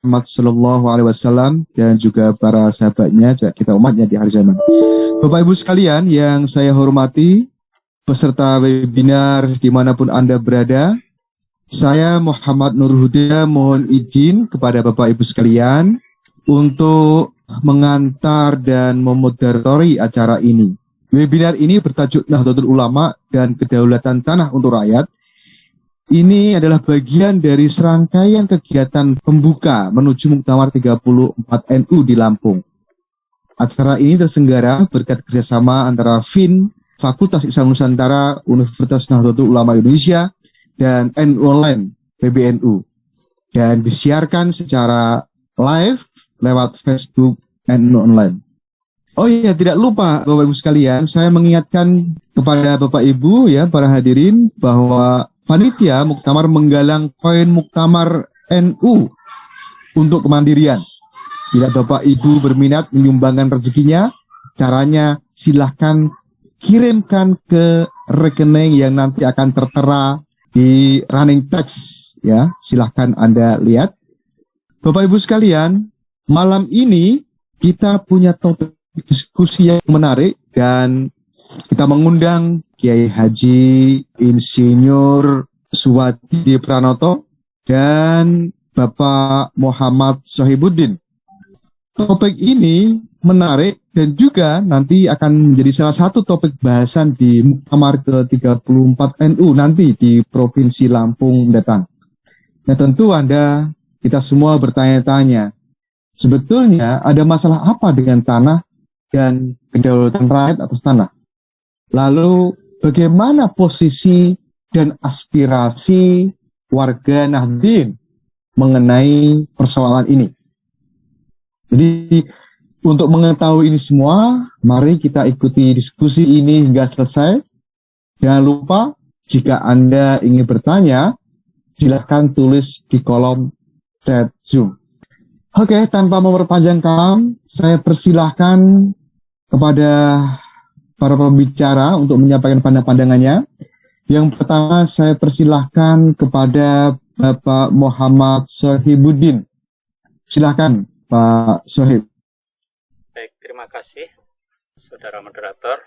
Muhammad Sallallahu Alaihi Wasallam dan juga para sahabatnya, juga kita umatnya di akhir zaman. Bapak Ibu sekalian yang saya hormati, peserta webinar dimanapun Anda berada, saya Muhammad Nur Huda mohon izin kepada Bapak Ibu sekalian untuk mengantar dan memoderatori acara ini. Webinar ini bertajuk Nahdlatul Ulama dan Kedaulatan Tanah untuk Rakyat. Ini adalah bagian dari serangkaian kegiatan pembuka menuju Muktamar 34 NU di Lampung. Acara ini terselenggara berkat kerjasama antara FIN, Fakultas Islam Nusantara, Universitas Nahdlatul Ulama Indonesia, dan NU Online, PBNU. Dan disiarkan secara live lewat Facebook NU Online. Oh iya, tidak lupa Bapak Ibu sekalian, saya mengingatkan kepada Bapak Ibu ya, para hadirin, bahwa panitia Muktamar menggalang koin Muktamar NU untuk kemandirian. Bila Bapak Ibu berminat menyumbangkan rezekinya, caranya silahkan kirimkan ke rekening yang nanti akan tertera di running text ya. Silahkan Anda lihat. Bapak Ibu sekalian, malam ini kita punya topik diskusi yang menarik dan kita mengundang Kiai Haji Insinyur Suwadi Pranoto dan Bapak Muhammad Sohibuddin. Topik ini menarik dan juga nanti akan menjadi salah satu topik bahasan di Muktamar ke-34 NU nanti di Provinsi Lampung mendatang. Nah tentu kita semua bertanya-tanya, sebetulnya ada masalah apa dengan tanah dan kedaulatan rakyat atas tanah? Lalu bagaimana posisi dan aspirasi warga Nahdien mengenai persoalan ini? Jadi untuk mengetahui ini semua, mari kita ikuti diskusi ini hingga selesai. Jangan lupa jika Anda ingin bertanya, silakan tulis di kolom chat Zoom. Oke, tanpa memperpanjang kalam, saya persilahkan kepada para pembicara untuk menyampaikan pandangannya. Yang pertama saya persilahkan kepada Bapak Muhammad Sohibuddin. Silakan Pak Sohib. Baik, terima kasih Saudara Moderator.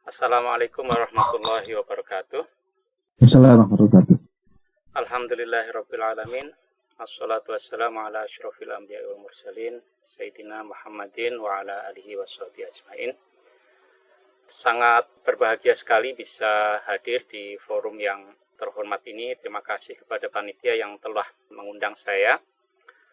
Assalamualaikum warahmatullahi wabarakatuh. Assalamualaikum warahmatullahi wabarakatuh. Alhamdulillahirrabbilalamin. Assalatu wassalamu ala asyrafil anbiya'i wal mursalin Sayyidina Muhammadin wa ala alihi wa sahbihi ajmain. Sangat berbahagia sekali bisa hadir di forum yang terhormat ini. Terima kasih kepada panitia yang telah mengundang saya.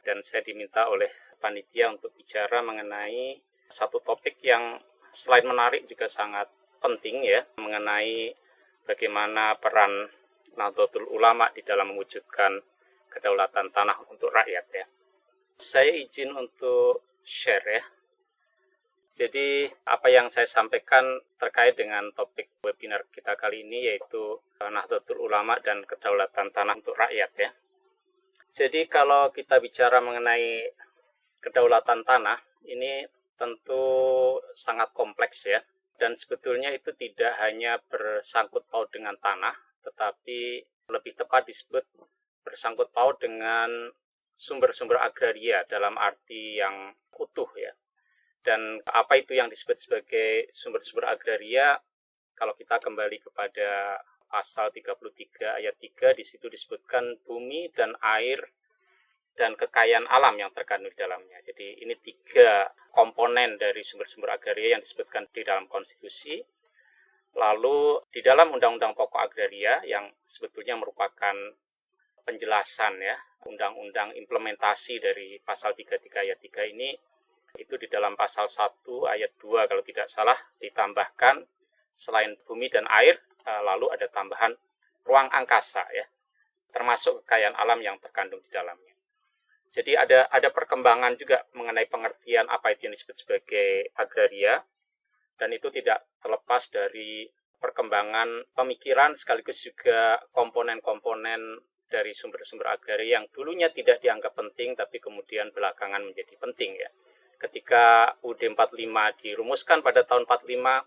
Dan saya diminta oleh panitia untuk bicara mengenai satu topik yang selain menarik juga sangat penting ya. Mengenai bagaimana peran Nahdlatul Ulama di dalam mewujudkan kedaulatan tanah untuk rakyat ya. Saya izin untuk share ya. Jadi apa yang saya sampaikan terkait dengan topik webinar kita kali ini yaitu Nahdlatul Ulama dan kedaulatan tanah untuk rakyat ya. Jadi kalau kita bicara mengenai kedaulatan tanah, ini tentu sangat kompleks ya. Dan sebetulnya itu tidak hanya bersangkut paut dengan tanah, tetapi lebih tepat disebut bersangkut paut dengan sumber-sumber agraria dalam arti yang utuh ya. Dan apa itu yang disebut sebagai sumber-sumber agraria? Kalau kita kembali kepada pasal 33 ayat 3, di situ disebutkan bumi dan air dan kekayaan alam yang terkandung di dalamnya. Jadi ini 3 komponen dari sumber-sumber agraria yang disebutkan di dalam konstitusi. Lalu di dalam Undang-Undang Pokok Agraria yang sebetulnya merupakan penjelasan ya, undang-undang implementasi dari pasal 33 ayat 3 ini, itu di dalam pasal 1 ayat 2 kalau tidak salah ditambahkan selain bumi dan air, lalu ada tambahan ruang angkasa ya, termasuk kekayaan alam yang terkandung di dalamnya. Jadi ada perkembangan juga mengenai pengertian apa itu yang disebut sebagai agraria, dan itu tidak terlepas dari perkembangan pemikiran sekaligus juga komponen-komponen dari sumber-sumber agraria yang dulunya tidak dianggap penting tapi kemudian belakangan menjadi penting ya. Ketika UUD 45 dirumuskan pada tahun 45,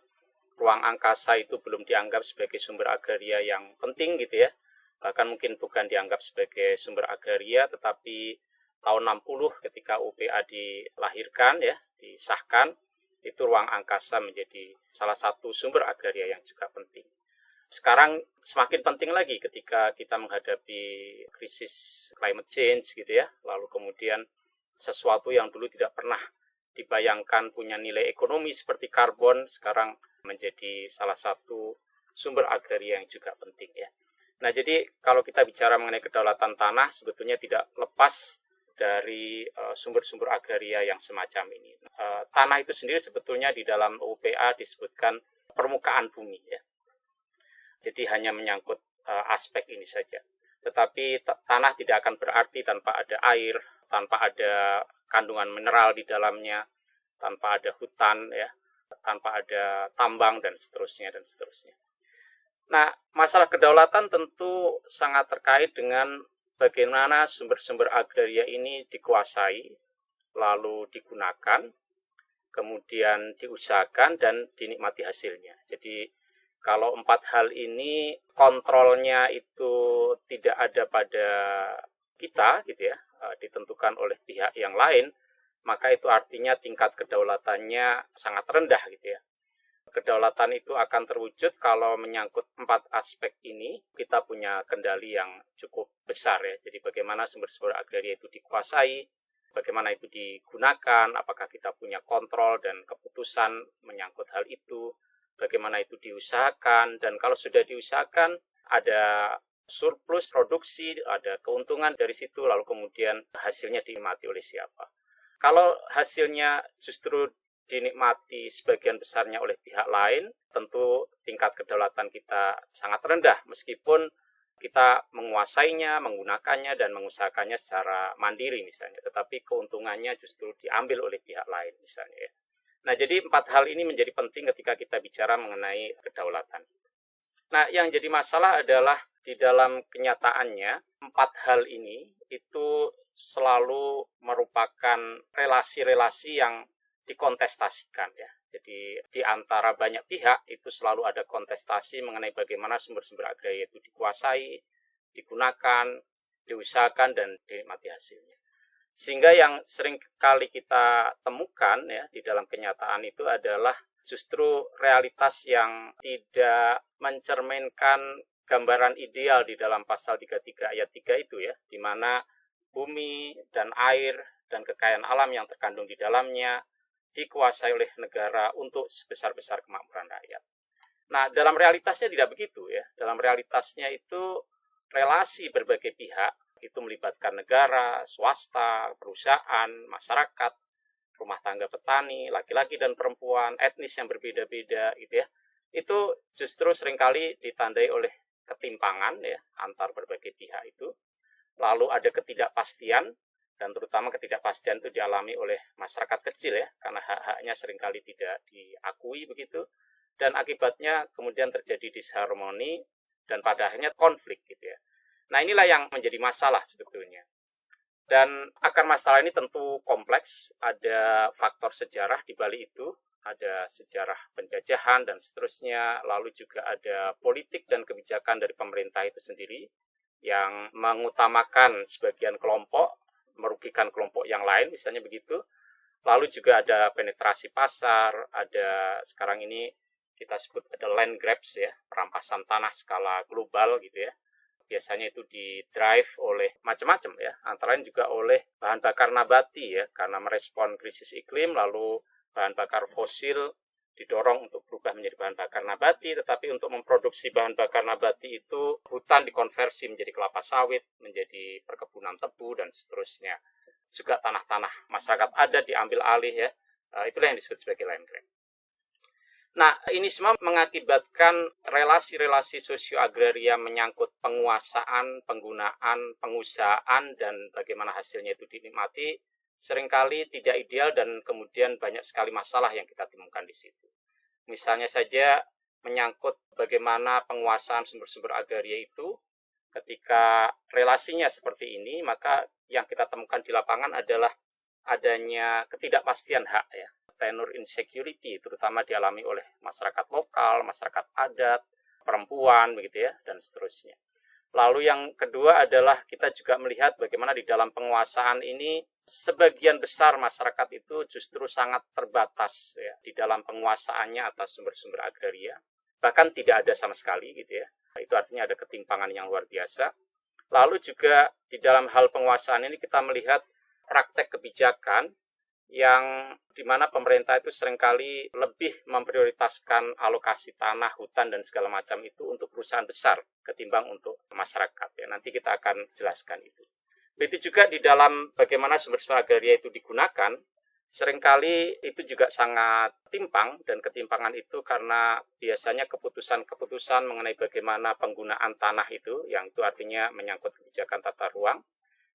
ruang angkasa itu belum dianggap sebagai sumber agraria yang penting gitu ya. Bahkan mungkin bukan dianggap sebagai sumber agraria, tetapi tahun 60 ketika UPA dilahirkan ya, disahkan, itu ruang angkasa menjadi salah satu sumber agraria yang juga penting. Sekarang semakin penting lagi ketika kita menghadapi krisis climate change gitu ya, lalu kemudian sesuatu yang dulu tidak pernah dibayangkan punya nilai ekonomi seperti karbon sekarang menjadi salah satu sumber agraria yang juga penting ya. Nah, jadi kalau kita bicara mengenai kedaulatan tanah sebetulnya tidak lepas dari sumber-sumber agraria yang semacam ini. Tanah itu sendiri sebetulnya di dalam UPA disebutkan permukaan bumi ya. Jadi hanya menyangkut aspek ini saja. Tetapi tanah tidak akan berarti tanpa ada air, tanpa ada kandungan mineral di dalamnya, tanpa ada hutan ya, tanpa ada tambang dan seterusnya dan seterusnya. Nah, masalah kedaulatan tentu sangat terkait dengan bagaimana sumber-sumber agraria ini dikuasai, lalu digunakan, kemudian diusahakan dan dinikmati hasilnya. Jadi kalau 4 hal ini kontrolnya itu tidak ada pada kita gitu ya, ditentukan oleh pihak yang lain, maka itu artinya tingkat kedaulatannya sangat rendah gitu ya. Kedaulatan itu akan terwujud kalau menyangkut 4 aspek ini, kita punya kendali yang cukup besar ya. Jadi bagaimana sumber-sumber agraria itu dikuasai, bagaimana itu digunakan, apakah kita punya kontrol dan keputusan menyangkut hal itu, bagaimana itu diusahakan, dan kalau sudah diusahakan ada surplus produksi, ada keuntungan dari situ, lalu kemudian hasilnya dinikmati oleh siapa. Kalau hasilnya justru dinikmati sebagian besarnya oleh pihak lain, tentu tingkat kedaulatan kita sangat rendah, meskipun kita menguasainya, menggunakannya, dan mengusahakannya secara mandiri misalnya, tetapi keuntungannya justru diambil oleh pihak lain misalnya ya. Nah, jadi 4 hal ini menjadi penting ketika kita bicara mengenai kedaulatan. Nah, yang jadi masalah adalah di dalam kenyataannya, 4 hal ini itu selalu merupakan relasi-relasi yang dikontestasikan ya. Jadi di antara banyak pihak itu selalu ada kontestasi mengenai bagaimana sumber-sumber agraria itu dikuasai, digunakan, diusahakan, dan dinikmati hasilnya. Sehingga yang sering kali kita temukan ya di dalam kenyataan itu adalah justru realitas yang tidak mencerminkan gambaran ideal di dalam pasal 33 ayat 3 itu ya, di mana bumi dan air dan kekayaan alam yang terkandung di dalamnya dikuasai oleh negara untuk sebesar-besar kemakmuran rakyat. Nah, dalam realitasnya tidak begitu ya. Dalam realitasnya itu relasi berbagai pihak itu melibatkan negara, swasta, perusahaan, masyarakat, rumah tangga petani, laki-laki dan perempuan, etnis yang berbeda-beda gitu ya. Itu justru seringkali ditandai oleh ketimpangan ya antar berbagai pihak itu. Lalu ada ketidakpastian, dan terutama ketidakpastian itu dialami oleh masyarakat kecil ya, karena hak-haknya seringkali tidak diakui begitu, dan akibatnya kemudian terjadi disharmoni dan pada akhirnya konflik gitu ya. Nah, inilah yang menjadi masalah sebetulnya. Dan akar masalah ini tentu kompleks, ada faktor sejarah di balik itu, ada sejarah penjajahan dan seterusnya, lalu juga ada politik dan kebijakan dari pemerintah itu sendiri yang mengutamakan sebagian kelompok, merugikan kelompok yang lain, misalnya begitu. Lalu juga ada penetrasi pasar, ada sekarang ini kita sebut ada land grabs ya, perampasan tanah skala global gitu ya. Biasanya itu di-drive oleh macam-macam ya, antara lain juga oleh bahan bakar nabati ya, karena merespon krisis iklim, lalu bahan bakar fosil didorong untuk berubah menjadi bahan bakar nabati, tetapi untuk memproduksi bahan bakar nabati itu hutan dikonversi menjadi kelapa sawit, menjadi perkebunan tebu, dan seterusnya. Juga tanah-tanah masyarakat adat diambil alih ya, itulah yang disebut sebagai land grab. Nah, ini semua mengakibatkan relasi-relasi sosio-agraria menyangkut penguasaan, penggunaan, pengusahaan, dan bagaimana hasilnya itu dinikmati, seringkali tidak ideal dan kemudian banyak sekali masalah yang kita temukan di situ. Misalnya saja menyangkut bagaimana penguasaan sumber-sumber agraria itu, ketika relasinya seperti ini, maka yang kita temukan di lapangan adalah adanya ketidakpastian hak ya. Tenure insecurity terutama dialami oleh masyarakat lokal, masyarakat adat, perempuan begitu ya, dan seterusnya. Lalu yang kedua adalah kita juga melihat bagaimana di dalam penguasaan ini sebagian besar masyarakat itu justru sangat terbatas ya di dalam penguasaannya atas sumber-sumber agraria. Bahkan tidak ada sama sekali gitu ya. Itu artinya ada ketimpangan yang luar biasa. Lalu juga di dalam hal penguasaan ini kita melihat praktek kebijakan yang dimana pemerintah itu seringkali lebih memprioritaskan alokasi tanah, hutan, dan segala macam itu untuk perusahaan besar ketimbang untuk masyarakat. Ya, nanti kita akan jelaskan itu. Begitu juga di dalam bagaimana sumber-sumber agraria itu digunakan, seringkali itu juga sangat timpang, dan ketimpangan itu karena biasanya keputusan-keputusan mengenai bagaimana penggunaan tanah itu, yang itu artinya menyangkut kebijakan tata ruang,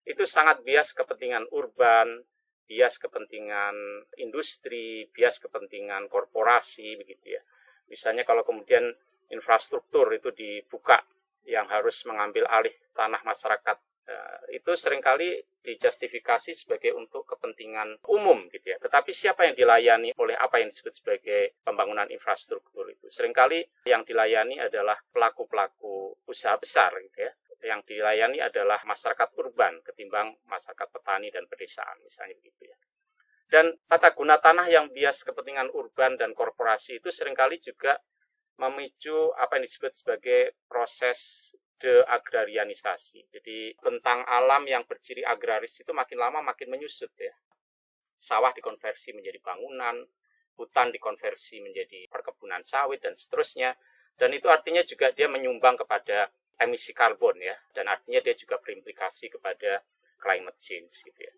itu sangat bias kepentingan urban, bias kepentingan industri, bias kepentingan korporasi, begitu ya. Misalnya kalau kemudian infrastruktur itu dibuka yang harus mengambil alih tanah masyarakat, itu seringkali dijustifikasi sebagai untuk kepentingan umum, gitu ya. Tetapi siapa yang dilayani oleh apa yang disebut sebagai pembangunan infrastruktur itu? Seringkali yang dilayani adalah pelaku-pelaku usaha besar, gitu ya. Yang dilayani adalah masyarakat urban ketimbang masyarakat petani dan pedesaan, misalnya begitu ya. Dan tata guna tanah yang bias kepentingan urban dan korporasi itu seringkali juga memicu apa yang disebut sebagai proses deagrarianisasi. Jadi bentang alam yang berciri agraris itu makin lama makin menyusut ya. Sawah dikonversi menjadi bangunan, hutan dikonversi menjadi perkebunan sawit dan seterusnya. Dan itu artinya juga dia menyumbang kepada emisi karbon ya, dan artinya dia juga berimplikasi kepada climate change gitu ya.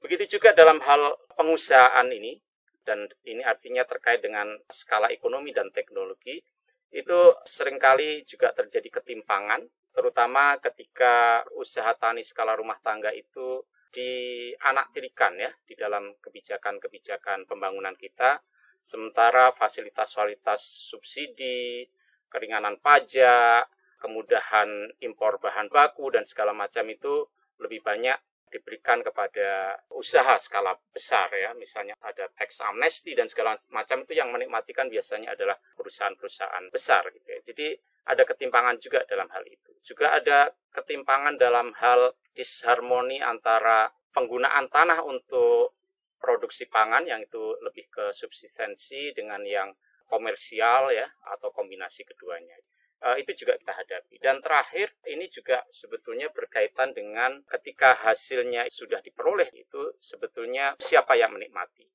Begitu juga dalam hal pengusahaan ini, dan ini artinya terkait dengan skala ekonomi dan teknologi, itu seringkali juga terjadi ketimpangan, terutama ketika usaha tani skala rumah tangga itu dianaktirikan ya di dalam kebijakan-kebijakan pembangunan kita, sementara fasilitas-fasilitas subsidi, keringanan pajak, kemudahan impor bahan baku dan segala macam itu lebih banyak diberikan kepada usaha skala besar ya. Misalnya ada tax amnesty dan segala macam, itu yang menikmatikan biasanya adalah perusahaan-perusahaan besar gitu ya. Jadi ada ketimpangan juga dalam hal itu. Juga ada ketimpangan dalam hal disharmoni antara penggunaan tanah untuk produksi pangan yang itu lebih ke subsistensi dengan yang komersial ya, atau kombinasi keduanya. Itu juga kita hadapi. Dan terakhir, ini juga sebetulnya berkaitan dengan ketika hasilnya sudah diperoleh itu sebetulnya siapa yang menikmati.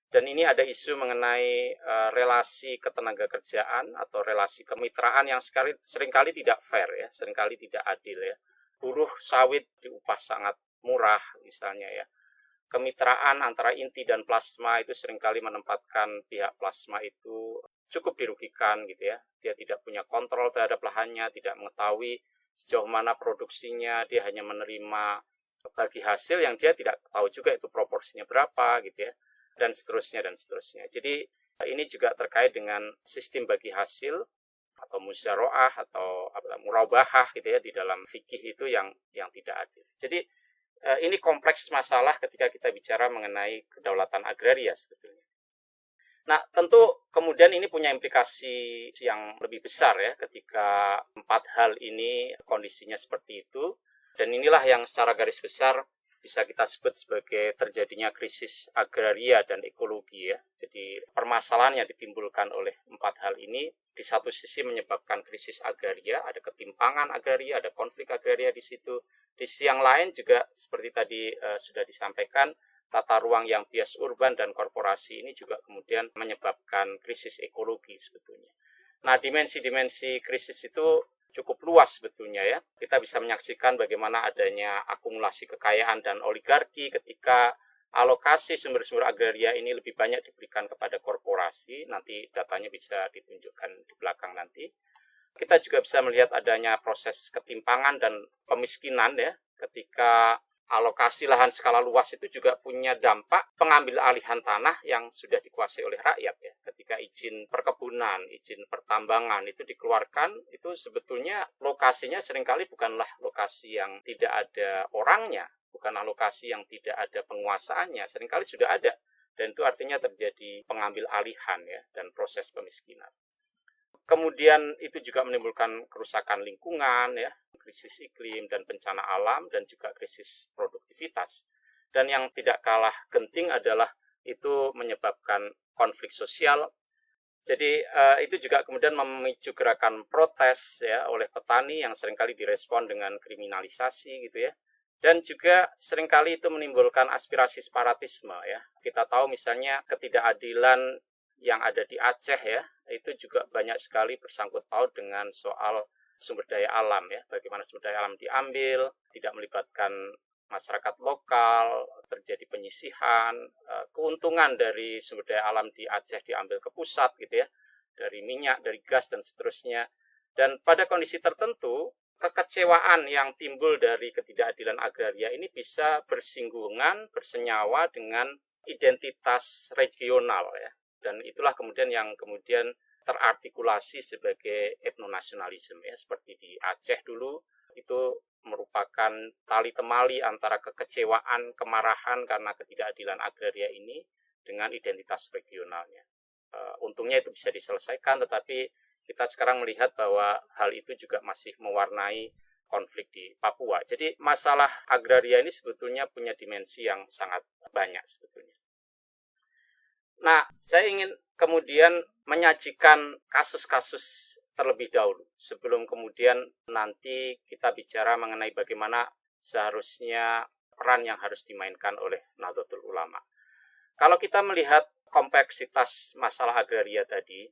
Dan ini ada isu mengenai relasi ketenagakerjaan atau relasi kemitraan yang seringkali tidak fair ya, seringkali tidak adil ya. Buruh sawit diupah sangat murah misalnya ya. Kemitraan antara inti dan plasma itu seringkali menempatkan pihak plasma itu cukup dirugikan gitu ya. Dia tidak punya kontrol terhadap lahannya, tidak mengetahui sejauh mana produksinya, dia hanya menerima bagi hasil yang dia tidak tahu juga itu proporsinya berapa gitu ya, dan seterusnya dan seterusnya. Jadi ini juga terkait dengan sistem bagi hasil atau musyaroah atau murabahah gitu ya di dalam fikih itu yang tidak adil. Jadi ini kompleks masalah ketika kita bicara mengenai kedaulatan agraria sebetulnya. Nah, tentu kemudian ini punya implikasi yang lebih besar ya ketika empat hal ini kondisinya seperti itu. Dan inilah yang secara garis besar bisa kita sebut sebagai terjadinya krisis agraria dan ekologi ya. Jadi permasalahan yang ditimbulkan oleh empat hal ini di satu sisi menyebabkan krisis agraria, ada ketimpangan agraria, ada konflik agraria di situ. Di sisi yang lain juga seperti tadi sudah disampaikan, tata ruang yang bias urban dan korporasi ini juga kemudian menyebabkan krisis ekologi sebetulnya. Nah, dimensi-dimensi krisis itu cukup luas sebetulnya ya. Kita bisa menyaksikan bagaimana adanya akumulasi kekayaan dan oligarki ketika alokasi sumber-sumber agraria ini lebih banyak diberikan kepada korporasi. Nanti datanya bisa ditunjukkan di belakang nanti. Kita juga bisa melihat adanya proses ketimpangan dan pemiskinan ya, ketika alokasi lahan skala luas itu juga punya dampak pengambil alihan tanah yang sudah dikuasai oleh rakyat ya. Ketika izin perkebunan, izin pertambangan itu dikeluarkan, itu sebetulnya lokasinya seringkali bukanlah lokasi yang tidak ada orangnya, bukanlah lokasi yang tidak ada penguasaannya, seringkali sudah ada. Dan itu artinya terjadi pengambil alihan ya dan proses pemiskinan. kemudian itu juga menimbulkan kerusakan lingkungan, ya, krisis iklim dan bencana alam, dan juga krisis produktivitas. Dan yang tidak kalah genting adalah itu menyebabkan konflik sosial. Jadi itu juga kemudian memicu gerakan protes ya oleh petani yang seringkali direspon dengan kriminalisasi gitu ya. Dan juga seringkali itu menimbulkan aspirasi separatisme ya. Kita tahu misalnya ketidakadilan yang ada di Aceh ya, itu juga banyak sekali bersangkut paut dengan soal sumber daya alam ya. Bagaimana sumber daya alam diambil, tidak melibatkan masyarakat lokal, terjadi penyisihan, keuntungan dari sumber daya alam di Aceh diambil ke pusat gitu ya, dari minyak, dari gas dan seterusnya. Dan pada kondisi tertentu, kekecewaan yang timbul dari ketidakadilan agraria ini bisa bersinggungan, bersenyawa dengan identitas regional ya. Dan itulah kemudian yang kemudian terartikulasi sebagai etnonasionalisme ya, seperti di Aceh dulu itu merupakan tali temali antara kekecewaan, kemarahan karena ketidakadilan agraria ini dengan identitas regionalnya. Untungnya itu bisa diselesaikan, tetapi kita sekarang melihat bahwa hal itu juga masih mewarnai konflik di Papua. Jadi masalah agraria ini sebetulnya punya dimensi yang sangat banyak sebetulnya. Nah, saya ingin kemudian menyajikan kasus-kasus terlebih dahulu sebelum kemudian nanti kita bicara mengenai bagaimana seharusnya peran yang harus dimainkan oleh Nahdlatul Ulama. Kalau kita melihat kompleksitas masalah agraria tadi,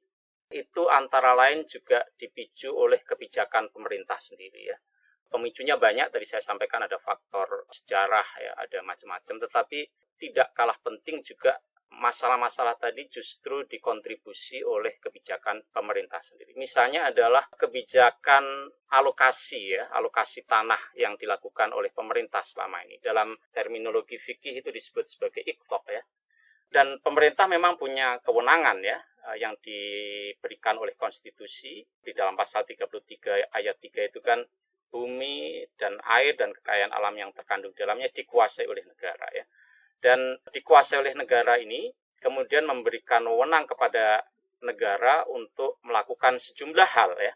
itu antara lain juga dipicu oleh kebijakan pemerintah sendiri ya. Pemicunya banyak, tadi saya sampaikan ada faktor sejarah ya, ada macam-macam, tetapi tidak kalah penting juga masalah-masalah tadi justru dikontribusi oleh kebijakan pemerintah sendiri. Misalnya adalah kebijakan alokasi ya, alokasi tanah yang dilakukan oleh pemerintah selama ini. Dalam terminologi fikih itu disebut sebagai iqtok ya. Dan pemerintah memang punya kewenangan ya yang diberikan oleh konstitusi di dalam pasal 33 ayat 3 itu kan bumi dan air dan kekayaan alam yang terkandung dalamnya dikuasai oleh negara ya. Dan dikuasai oleh negara ini kemudian memberikan wewenang kepada negara untuk melakukan sejumlah hal ya,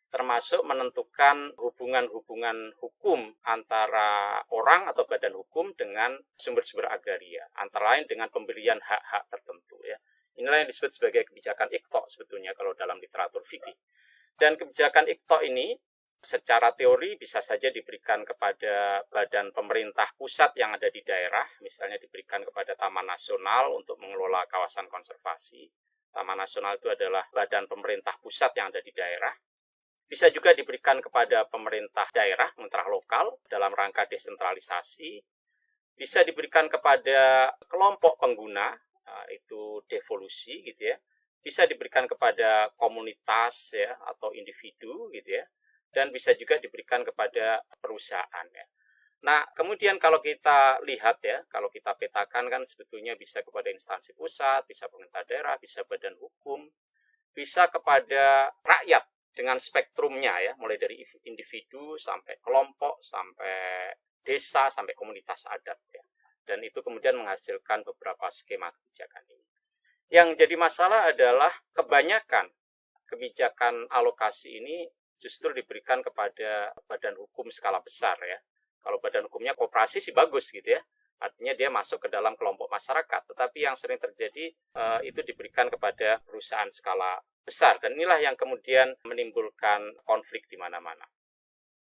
termasuk menentukan hubungan-hubungan hukum antara orang atau badan hukum dengan sumber-sumber agraria, antara lain dengan pemberian hak-hak tertentu ya. Inilah yang disebut sebagai kebijakan iqtok sebetulnya kalau dalam literatur fikih. Dan kebijakan iqtok ini secara teori bisa saja diberikan kepada badan pemerintah pusat yang ada di daerah, misalnya diberikan kepada Taman Nasional untuk mengelola kawasan konservasi. Taman Nasional itu adalah badan pemerintah pusat yang ada di daerah. Bisa juga diberikan kepada pemerintah daerah, pemerintah lokal dalam rangka desentralisasi. Bisa diberikan kepada kelompok pengguna, itu devolusi gitu ya. Bisa diberikan kepada komunitas ya atau individu gitu ya. Dan bisa juga diberikan kepada perusahaan ya. Nah, kemudian kalau kita lihat ya, kalau kita petakan kan sebetulnya bisa kepada instansi pusat, bisa pemerintah daerah, bisa badan hukum, bisa kepada rakyat dengan spektrumnya ya, mulai dari individu sampai kelompok, sampai desa, sampai komunitas adat ya. Dan itu kemudian menghasilkan beberapa skema kebijakan ini. Yang jadi masalah adalah kebanyakan kebijakan alokasi ini justru diberikan kepada badan hukum skala besar ya. Kalau badan hukumnya koperasi sih bagus gitu ya. Artinya dia masuk ke dalam kelompok masyarakat. Tetapi yang sering terjadi itu diberikan kepada perusahaan skala besar. Dan inilah yang kemudian menimbulkan konflik di mana-mana.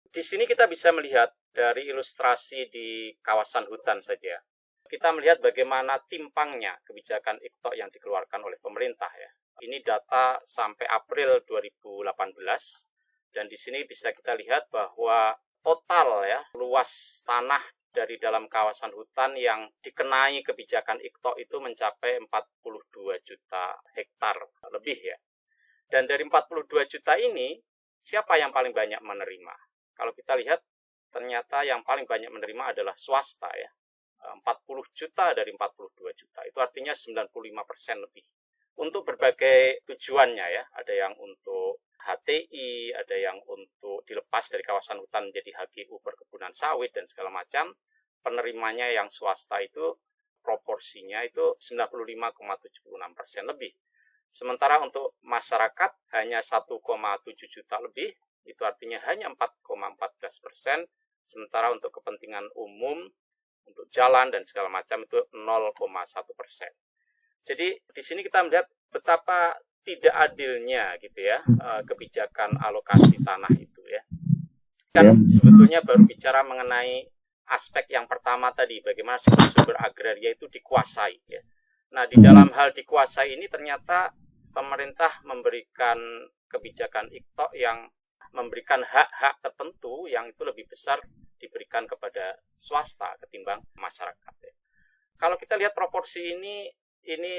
Di sini kita bisa melihat dari ilustrasi di kawasan hutan saja. Kita melihat bagaimana timpangnya kebijakan iqtok yang dikeluarkan oleh pemerintah ya. Ini data sampai April 2018. Dan di sini bisa kita lihat bahwa total ya luas tanah dari dalam kawasan hutan yang dikenai kebijakan iqtok itu mencapai 42 juta hektar lebih ya. Dan dari 42 juta ini, siapa yang paling banyak menerima? Kalau kita lihat, ternyata yang paling banyak menerima adalah swasta ya. 40 juta dari 42 juta. Itu artinya 95% lebih. Untuk berbagai tujuannya ya. Ada yang untuk HTI, ada yang untuk dilepas dari kawasan hutan menjadi HGU perkebunan sawit dan segala macam. Penerimanya yang swasta itu proporsinya itu 95,76% lebih. Sementara untuk masyarakat hanya 1,7 juta lebih, itu artinya hanya 4,14%. Sementara untuk kepentingan umum, untuk jalan dan segala macam itu 0,1%. Jadi di sini kita melihat betapa tidak adilnya gitu ya kebijakan alokasi tanah itu ya. Kan sebetulnya baru bicara mengenai aspek yang pertama tadi, bagaimana sumber-sumber agraria itu dikuasai ya. Nah, di dalam hal dikuasai ini ternyata pemerintah memberikan kebijakan IKTO yang memberikan hak-hak tertentu yang itu lebih besar diberikan kepada swasta ketimbang masyarakat ya. Kalau kita lihat proporsi ini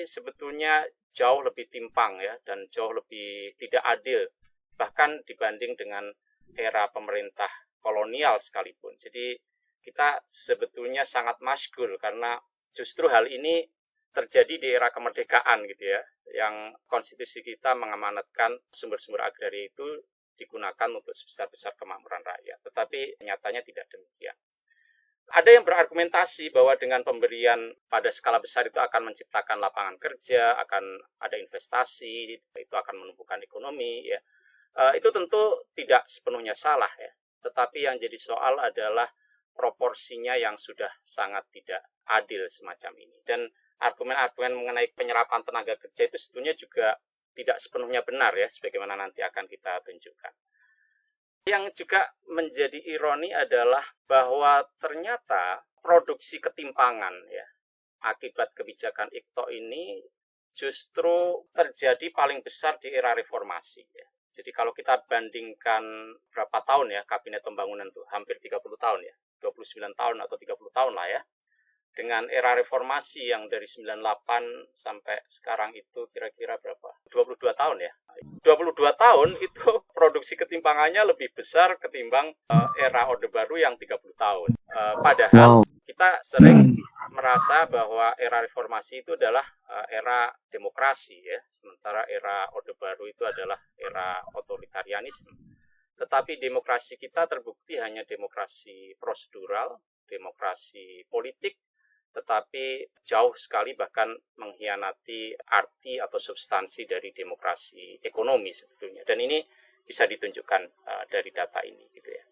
sebetulnya jauh lebih timpang ya, dan jauh lebih tidak adil bahkan dibanding dengan era pemerintah kolonial sekalipun. Jadi kita sebetulnya sangat masyhur karena justru hal ini terjadi di era kemerdekaan gitu ya, yang konstitusi kita mengamanatkan sumber-sumber agraria itu digunakan untuk sebesar-besar kemakmuran rakyat. Tetapi nyatanya tidak demikian. Ada yang berargumentasi bahwa dengan pemberian pada skala besar itu akan menciptakan lapangan kerja, akan ada investasi, itu akan menumbuhkan ekonomi ya. Itu tentu tidak sepenuhnya salah ya. Tetapi yang jadi soal adalah proporsinya yang sudah sangat tidak adil semacam ini. Dan argumen-argumen mengenai penyerapan tenaga kerja itu sebetulnya juga tidak sepenuhnya benar ya, sebagaimana nanti akan kita tunjukkan. Yang juga menjadi ironi adalah bahwa ternyata produksi ketimpangan ya akibat kebijakan IKTO ini justru terjadi paling besar di era reformasi ya. Jadi kalau kita bandingkan berapa tahun ya kabinet pembangunan itu, hampir 30 tahun ya, 29 tahun atau 30 tahun lah ya. Dengan era reformasi yang dari 98 sampai sekarang itu kira-kira berapa? 22 tahun ya. 22 tahun itu produksi ketimpangannya lebih besar ketimbang era Orde Baru yang 30 tahun. Padahal kita sering merasa bahwa era reformasi itu adalah era demokrasi ya. Sementara era Orde Baru itu adalah era otoritarianisme. Tetapi demokrasi kita terbukti hanya demokrasi prosedural, demokrasi politik, tetapi jauh sekali bahkan mengkhianati arti atau substansi dari demokrasi ekonomi sebetulnya. Dan ini bisa ditunjukkan dari data ini gitu ya.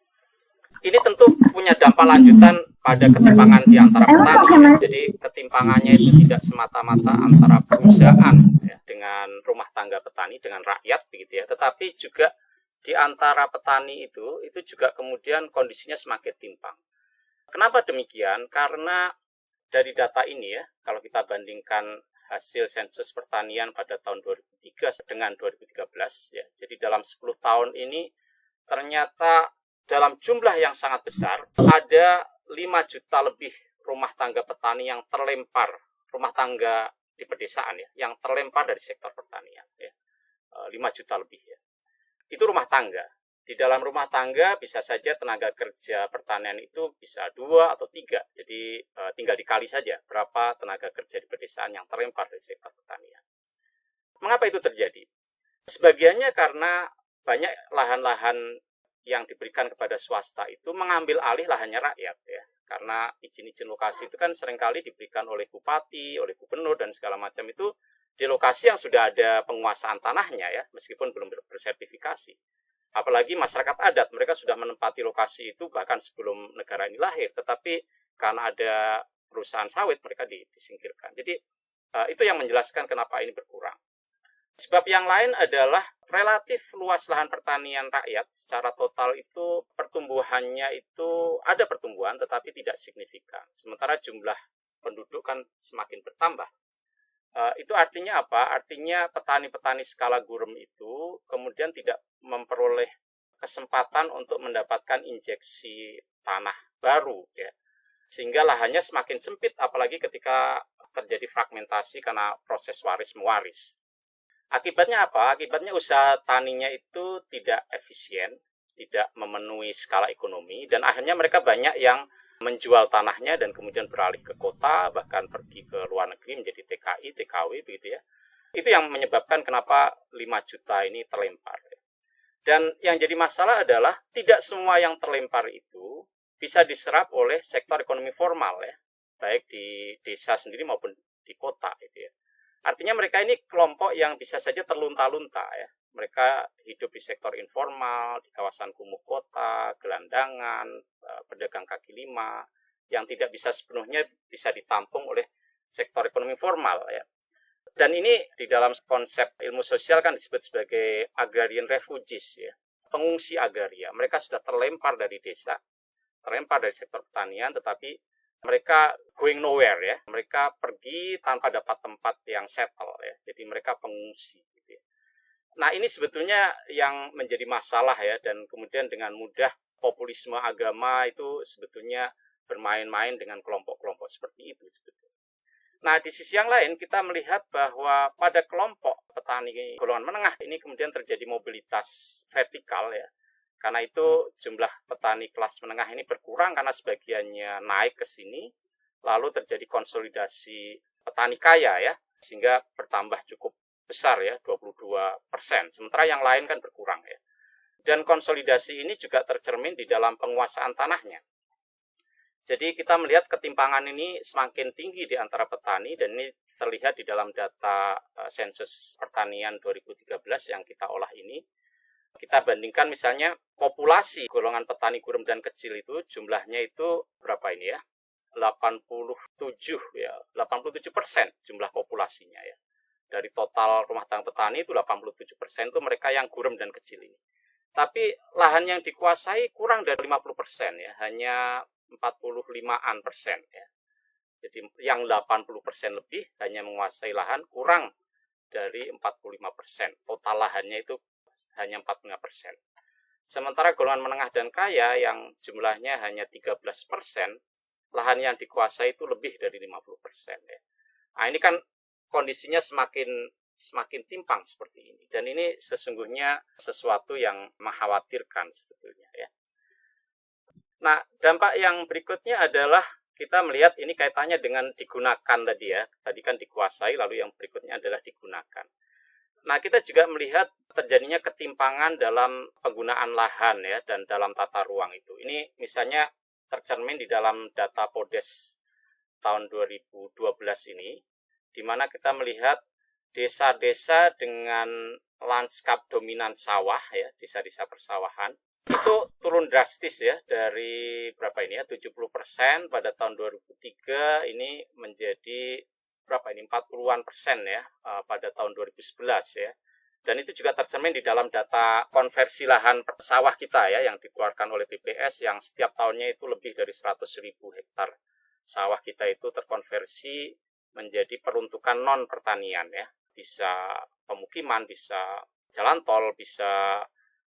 Ini tentu punya dampak lanjutan pada ketimpangan di antara petani. Jadi ketimpangannya itu tidak semata-mata antara perusahaan ya, dengan rumah tangga petani, dengan rakyat begitu ya, tetapi juga di antara petani itu juga kemudian kondisinya semakin timpang. Kenapa demikian? Karena dari data ini ya, kalau kita bandingkan hasil sensus pertanian pada tahun 2003 dengan 2013 ya. Jadi dalam 10 tahun ini ternyata dalam jumlah yang sangat besar ada 5 juta lebih rumah tangga petani yang terlempar, rumah tangga di pedesaan ya, yang terlempar dari sektor pertanian ya. 5 juta lebih ya. Itu rumah tangga. Di dalam rumah tangga bisa saja tenaga kerja pertanian itu bisa 2 atau 3. Jadi tinggal dikali saja berapa tenaga kerja di pedesaan yang terlempar dari sektor pertanian. Mengapa itu terjadi? Sebagiannya karena banyak lahan-lahan yang diberikan kepada swasta itu mengambil alih lahannya rakyat ya. Karena izin-izin lokasi itu kan seringkali diberikan oleh bupati, oleh gubernur dan segala macam itu di lokasi yang sudah ada penguasaan tanahnya ya, meskipun belum bersertifikasi. Apalagi masyarakat adat, mereka sudah menempati lokasi itu bahkan sebelum negara ini lahir. Tetapi karena ada perusahaan sawit, mereka disingkirkan. Jadi itu yang menjelaskan kenapa ini berkurang. Sebab yang lain adalah relatif luas lahan pertanian rakyat secara total itu pertumbuhannya itu ada pertumbuhan tetapi tidak signifikan. Sementara jumlah penduduk kan semakin bertambah. Itu artinya apa? Artinya petani-petani skala gurem itu kemudian tidak memperoleh kesempatan untuk mendapatkan injeksi tanah baru ya. Sehingga lahannya semakin sempit apalagi ketika terjadi fragmentasi karena proses waris mewaris. Akibatnya apa? Akibatnya usaha taninya itu tidak efisien, tidak memenuhi skala ekonomi dan akhirnya mereka banyak yang menjual tanahnya dan kemudian beralih ke kota, bahkan pergi ke luar negeri menjadi TKI, TKW begitu ya. Itu yang menyebabkan kenapa 5 juta ini terlempar. Dan yang jadi masalah adalah tidak semua yang terlempar itu bisa diserap oleh sektor ekonomi formal ya, baik di desa sendiri maupun di kota gitu ya. Artinya artinya mereka ini kelompok yang bisa saja terlunta-lunta ya. Mereka hidup di sektor informal, di kawasan kumuh kota, gelandangan, pedagang kaki lima, yang tidak bisa sepenuhnya bisa ditampung oleh sektor ekonomi formal ya. Dan ini di dalam konsep ilmu sosial kan disebut sebagai agrarian refugees ya, pengungsi agraria. Mereka sudah terlempar dari desa, terlempar dari sektor pertanian, tetapi mereka going nowhere ya. Mereka pergi tanpa dapat tempat yang settle ya. Jadi mereka pengungsi gitu ya. Nah, ini sebetulnya yang menjadi masalah ya, dan kemudian dengan mudah populisme agama itu sebetulnya bermain-main dengan kelompok-kelompok seperti itu sebetulnya. Nah, di sisi yang lain kita melihat bahwa pada kelompok petani golongan menengah ini kemudian terjadi mobilitas vertikal ya. Karena itu jumlah petani kelas menengah ini berkurang karena sebagiannya naik ke sini, lalu terjadi konsolidasi petani kaya ya, sehingga bertambah cukup besar ya, 22%. Sementara yang lain kan berkurang ya. Dan konsolidasi ini juga tercermin di dalam penguasaan tanahnya. Jadi kita melihat ketimpangan ini semakin tinggi di antara petani, dan ini terlihat di dalam data sensus pertanian 2013 yang kita olah ini. Kita bandingkan misalnya populasi golongan petani gurem dan kecil itu jumlahnya itu berapa ini ya? 87 ya, 87% jumlah populasinya ya. Dari total rumah tangga petani itu 87% itu mereka yang gurem dan kecil ini. Tapi lahan yang dikuasai kurang dari 50% ya, hanya 45% ya. Jadi yang 80% lebih hanya menguasai lahan kurang dari 45%. Total lahannya itu hanya 45%. Sementara golongan menengah dan kaya yang jumlahnya hanya 13%, lahan yang dikuasai itu lebih dari 50% ya. Nah, ini kan kondisinya semakin timpang seperti ini. Dan ini sesungguhnya sesuatu yang mengkhawatirkan sebetulnya ya. Nah, dampak yang berikutnya adalah kita melihat ini kaitannya dengan digunakan tadi ya. Tadi kan dikuasai, lalu yang berikutnya adalah digunakan. Nah, kita juga melihat terjadinya ketimpangan dalam penggunaan lahan ya, dan dalam tata ruang itu. Ini misalnya tercermin di dalam data PODES tahun 2012 ini, di mana kita melihat desa-desa dengan lanskap dominan sawah ya, desa-desa persawahan, itu turun drastis ya, dari berapa ini ya, 70% pada tahun 2003 ini menjadi berapa ini, 40-an% ya pada tahun 2011 ya. Dan itu juga tercermin di dalam data konversi lahan sawah kita ya, yang dikeluarkan oleh BPS, yang setiap tahunnya itu lebih dari 100.000 hektar sawah kita itu terkonversi menjadi peruntukan non pertanian ya. Bisa pemukiman, bisa jalan tol, bisa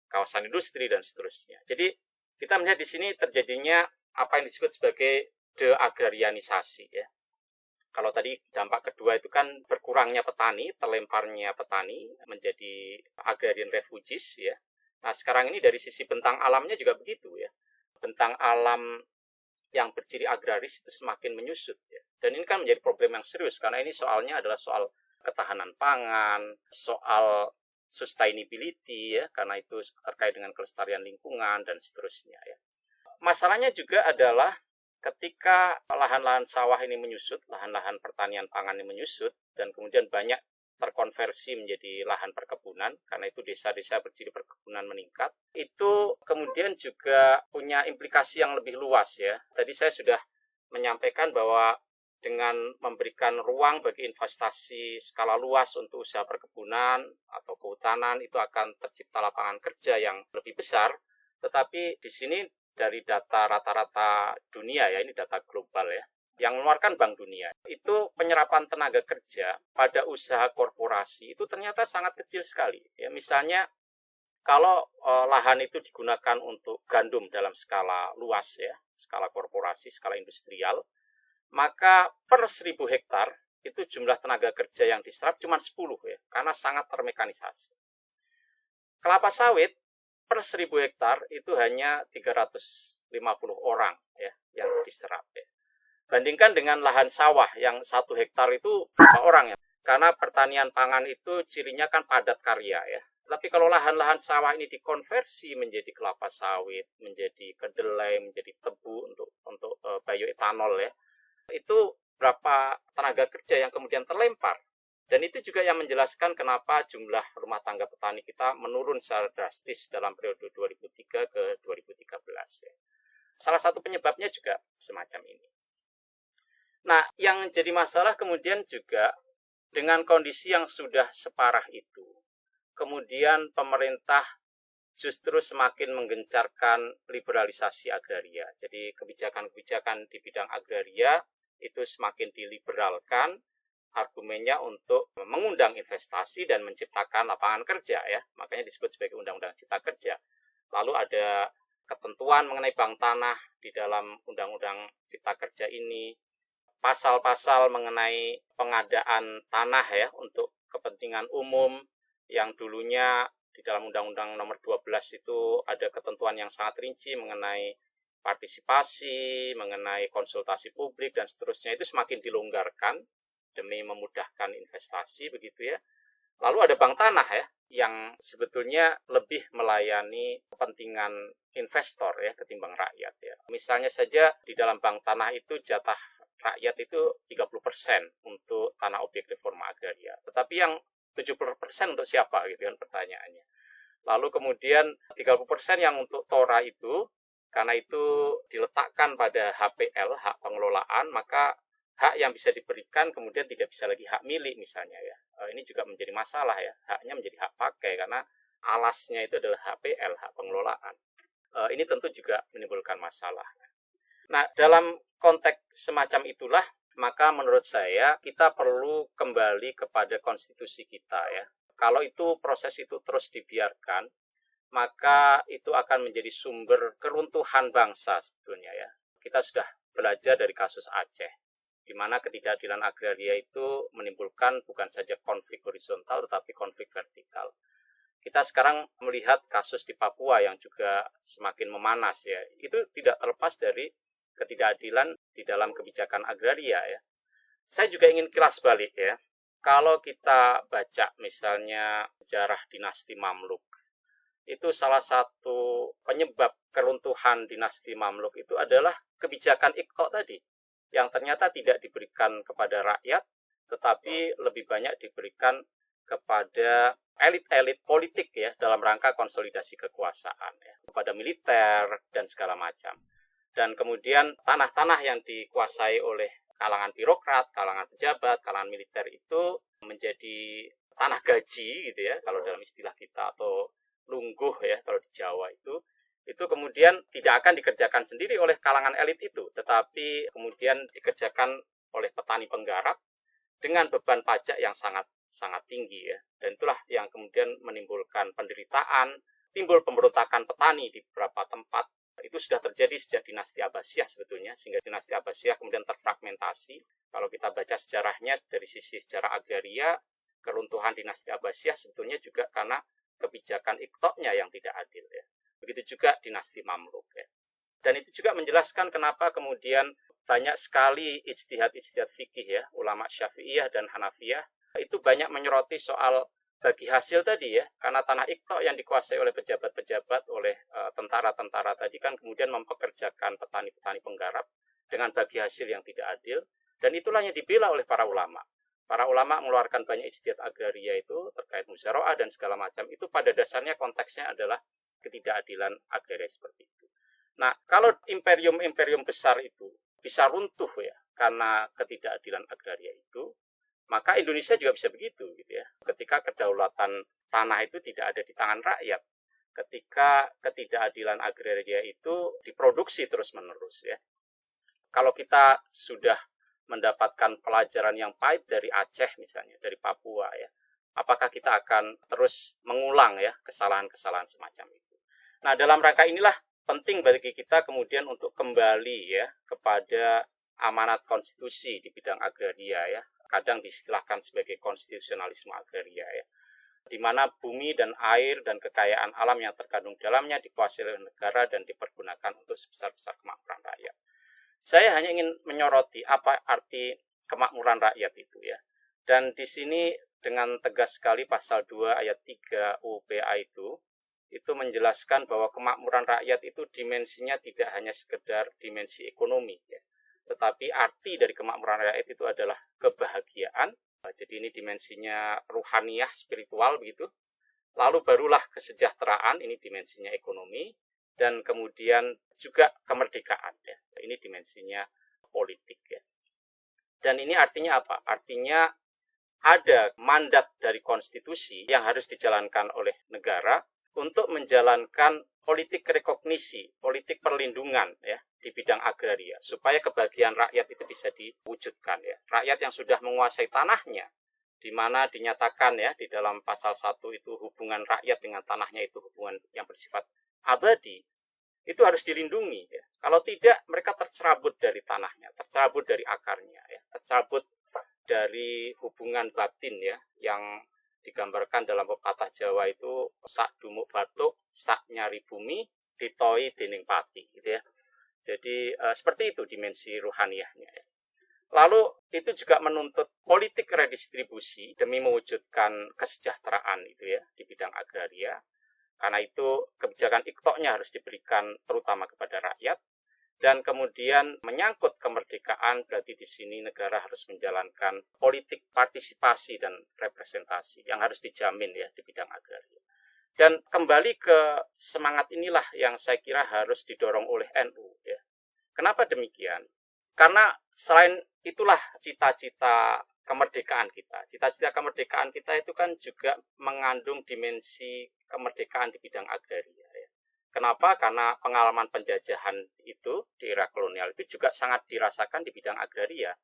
kawasan industri dan seterusnya. Jadi kita melihat di sini terjadinya apa yang disebut sebagai deagrarianisasi ya. Kalau tadi dampak kedua itu kan berkurangnya petani, terlemparnya petani menjadi agrarian refugees ya. Nah, sekarang ini dari sisi bentang alamnya juga begitu ya. Bentang alam yang berciri agraris itu semakin menyusut ya. Dan ini kan menjadi problem yang serius karena ini soalnya adalah soal ketahanan pangan, soal sustainability ya, karena itu terkait dengan kelestarian lingkungan dan seterusnya ya. Masalahnya juga adalah ketika lahan-lahan sawah ini menyusut, lahan-lahan pertanian pangan ini menyusut, dan kemudian banyak terkonversi menjadi lahan perkebunan, karena itu desa-desa berciri perkebunan meningkat, itu kemudian juga punya implikasi yang lebih luas ya. Tadi saya sudah menyampaikan bahwa dengan memberikan ruang bagi investasi skala luas untuk usaha perkebunan atau kehutanan, itu akan tercipta lapangan kerja yang lebih besar. Tetapi di sini dari data rata-rata dunia ya, ini data global ya, yang mengeluarkan Bank Dunia, itu penyerapan tenaga kerja pada usaha korporasi itu ternyata sangat kecil sekali. Ya, misalnya kalau lahan itu digunakan untuk gandum dalam skala luas ya, skala korporasi, skala industrial, maka per 1.000 hektar itu jumlah tenaga kerja yang diserap cuma 10 ya, karena sangat termekanisasi. Kelapa sawit per 1.000 hektar itu hanya 350 orang ya yang diserap ya. Bandingkan dengan lahan sawah yang 1 hektar itu berapa orang ya? Karena pertanian pangan itu cirinya kan padat karya ya. Tapi kalau lahan-lahan sawah ini dikonversi menjadi kelapa sawit, menjadi kedelai, menjadi tebu untuk bioetanol ya, itu berapa tenaga kerja yang kemudian terlempar Dan itu juga yang menjelaskan kenapa jumlah rumah tangga petani kita menurun secara drastis dalam periode 2003 ke 2013. Ya. Salah satu penyebabnya juga semacam ini. Nah, yang jadi masalah kemudian juga dengan kondisi yang sudah separah itu, kemudian pemerintah justru semakin menggencarkan liberalisasi agraria. Jadi kebijakan-kebijakan di bidang agraria itu semakin diliberalkan, argumennya untuk mengundang investasi dan menciptakan lapangan kerja ya. Makanya disebut sebagai Undang-Undang Cipta Kerja. Lalu ada ketentuan mengenai bank tanah di dalam Undang-Undang Cipta Kerja ini. Pasal-pasal mengenai pengadaan tanah ya untuk kepentingan umum yang dulunya di dalam Undang-Undang Nomor 12 itu ada ketentuan yang sangat rinci mengenai partisipasi, mengenai konsultasi publik dan seterusnya, itu semakin dilonggarkan demi memudahkan investasi begitu ya. Lalu ada bank tanah ya yang sebetulnya lebih melayani kepentingan investor ya ketimbang rakyat ya. Misalnya saja di dalam bank tanah itu jatah rakyat itu 30% untuk tanah objek reforma agraria. Tetapi yang 70% untuk siapa gitu kan pertanyaannya. Lalu kemudian 30% yang untuk TORA itu, karena itu diletakkan pada HPL, hak pengelolaan, maka hak yang bisa diberikan kemudian tidak bisa lagi hak milik misalnya ya. Ini juga menjadi masalah ya, haknya menjadi hak pakai karena alasnya itu adalah HPL, hak pengelolaan. Ini tentu juga menimbulkan masalah. Nah, dalam konteks semacam itulah, maka menurut saya kita perlu kembali kepada konstitusi kita ya. Kalau itu proses itu terus dibiarkan, maka itu akan menjadi sumber keruntuhan bangsa sebetulnya ya. Kita sudah belajar dari kasus Aceh, di mana ketidakadilan agraria itu menimbulkan bukan saja konflik horizontal, tetapi konflik vertikal. Kita sekarang melihat kasus di Papua yang juga semakin memanas ya. Itu tidak terlepas dari ketidakadilan di dalam kebijakan agraria ya. Saya juga ingin kilas balik ya. Kalau kita baca misalnya sejarah dinasti Mamluk, itu salah satu penyebab keruntuhan dinasti Mamluk itu adalah kebijakan Iqta tadi, yang ternyata tidak diberikan kepada rakyat, tetapi lebih banyak diberikan kepada elit-elit politik ya, dalam rangka konsolidasi kekuasaan ya, kepada militer dan segala macam. Dan kemudian tanah-tanah yang dikuasai oleh kalangan birokrat, kalangan pejabat, kalangan militer itu menjadi tanah gaji gitu ya, kalau dalam istilah kita, atau lungguh ya kalau di Jawa itu kemudian tidak akan dikerjakan sendiri oleh kalangan elit itu, tetapi kemudian dikerjakan oleh petani penggarap dengan beban pajak yang sangat tinggi ya. Dan itulah yang kemudian menimbulkan penderitaan, timbul pemberontakan petani di beberapa tempat. Itu sudah terjadi sejak dinasti Abbasiyah sebetulnya, sehingga dinasti Abbasiyah kemudian terfragmentasi. Kalau kita baca sejarahnya dari sisi sejarah agraria, keruntuhan dinasti Abbasiyah sebetulnya juga karena kebijakan Iqta-nya yang tidak adil ya. Begitu juga dinasti Mamluk ya. Dan itu juga menjelaskan kenapa kemudian banyak sekali ijtihad-ijtihad fikih ya, ulama Syafi'iyah dan Hanafiyah itu banyak menyoroti soal bagi hasil tadi ya, karena tanah Iqta yang dikuasai oleh pejabat-pejabat, oleh tentara-tentara tadi kan kemudian mempekerjakan petani-petani penggarap dengan bagi hasil yang tidak adil, dan itulah yang dibela oleh para ulama. Para ulama mengeluarkan banyak ijtihad agraria itu terkait musyawarah dan segala macam, itu pada dasarnya konteksnya adalah ketidakadilan agraria seperti itu. Nah, kalau imperium-imperium besar itu bisa runtuh ya karena ketidakadilan agraria itu, maka Indonesia juga bisa begitu gitu ya. Ketika kedaulatan tanah itu tidak ada di tangan rakyat, ketika ketidakadilan agraria itu diproduksi terus-menerus ya. Kalau kita sudah mendapatkan pelajaran yang pahit dari Aceh misalnya, dari Papua ya, apakah kita akan terus mengulang ya kesalahan-kesalahan semacam itu. Nah, dalam rangka inilah penting bagi kita kemudian untuk kembali ya kepada amanat konstitusi di bidang agraria ya. Kadang diistilahkan sebagai konstitusionalisme agraria ya, di mana bumi dan air dan kekayaan alam yang terkandung dalamnya dikuasai oleh negara dan dipergunakan untuk sebesar-besar kemakmuran rakyat. Saya hanya ingin menyoroti apa arti kemakmuran rakyat itu ya. Dan di sini dengan tegas sekali pasal 2 ayat 3 UPA itu menjelaskan bahwa kemakmuran rakyat itu dimensinya tidak hanya sekedar dimensi ekonomi ya. Tetapi arti dari kemakmuran rakyat itu adalah kebahagiaan. Jadi Jadi ini dimensinya ruhaniyah, spiritual begitu. Lalu barulah kesejahteraan, ini dimensinya ekonomi, dan kemudian juga kemerdekaan ya. Ini dimensinya politik ya. Dan ini artinya apa? Artinya ada mandat dari konstitusi yang harus dijalankan oleh negara untuk menjalankan politik rekognisi, politik perlindungan ya di bidang agraria supaya kebahagiaan rakyat itu bisa diwujudkan ya. Rakyat yang sudah menguasai tanahnya, di mana dinyatakan ya di dalam pasal 1 itu hubungan rakyat dengan tanahnya itu hubungan yang bersifat abadi, itu harus dilindungi ya. Kalau tidak mereka tercerabut dari tanahnya, tercerabut dari akarnya ya, tercerabut dari hubungan batin ya yang digambarkan dalam pepatah Jawa itu sak dumuk batuk, sak nyari bumi, ditoi dening pati gitu ya. Jadi seperti itu dimensi ruhaniyahnya ya. Lalu itu juga menuntut politik redistribusi demi mewujudkan kesejahteraan itu ya di bidang agraria. Karena itu kebijakan iktoknya harus diberikan terutama kepada rakyat. Dan kemudian menyangkut kemerdekaan berarti di sini negara harus menjalankan politik partisipasi dan representasi yang harus dijamin ya di bidang agraria. Dan kembali ke semangat inilah yang saya kira harus didorong oleh NU ya. Kenapa demikian? Karena selain itulah cita-cita kemerdekaan kita. Cita-cita kemerdekaan kita itu kan juga mengandung dimensi kemerdekaan di bidang agraria ya. Kenapa? Karena pengalaman penjajahan itu di era kolonial itu juga sangat dirasakan di bidang agraria.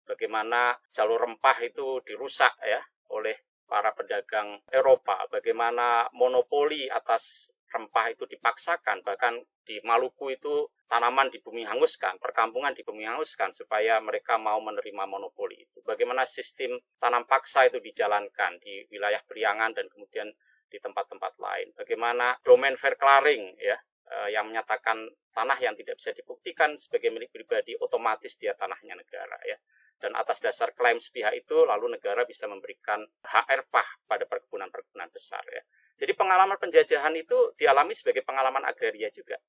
Bagaimana jalur rempah itu dirusak ya oleh para pedagang Eropa. Bagaimana monopoli atas rempah itu dipaksakan. Bahkan di Maluku itu tanaman di bumi hanguskan, perkampungan di bumi hanguskan supaya mereka mau menerima monopoli itu. Bagaimana sistem tanam paksa itu dijalankan di wilayah Priangan dan kemudian di tempat-tempat lain. Bagaimana domain verklaring ya yang menyatakan tanah yang tidak bisa dibuktikan sebagai milik pribadi otomatis dia tanahnya negara ya. Dan atas dasar klaim sepihak itu lalu negara bisa memberikan hak erpah pada perkebunan-perkebunan besar ya. Jadi pengalaman penjajahan itu dialami sebagai pengalaman agraria juga.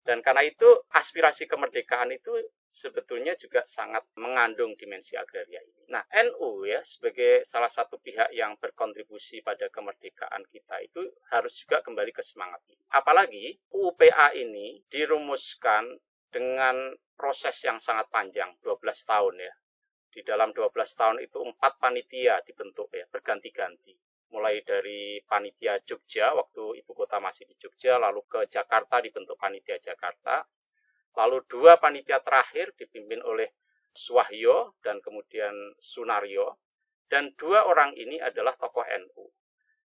Dan karena itu aspirasi kemerdekaan itu sebetulnya juga sangat mengandung dimensi agraria ini. Nah, NU ya sebagai salah satu pihak yang berkontribusi pada kemerdekaan kita itu harus juga kembali ke semangat ini. Apalagi UPA ini dirumuskan dengan proses yang sangat panjang, 12 tahun ya. Di dalam 12 tahun itu 4 panitia dibentuk ya, berganti-ganti. Mulai dari panitia Jogja, waktu ibu kota masih di Jogja, lalu ke Jakarta dibentuk panitia Jakarta, lalu 2 panitia terakhir dipimpin oleh Suwahyo dan kemudian Sunaryo, dan 2 orang ini adalah tokoh NU.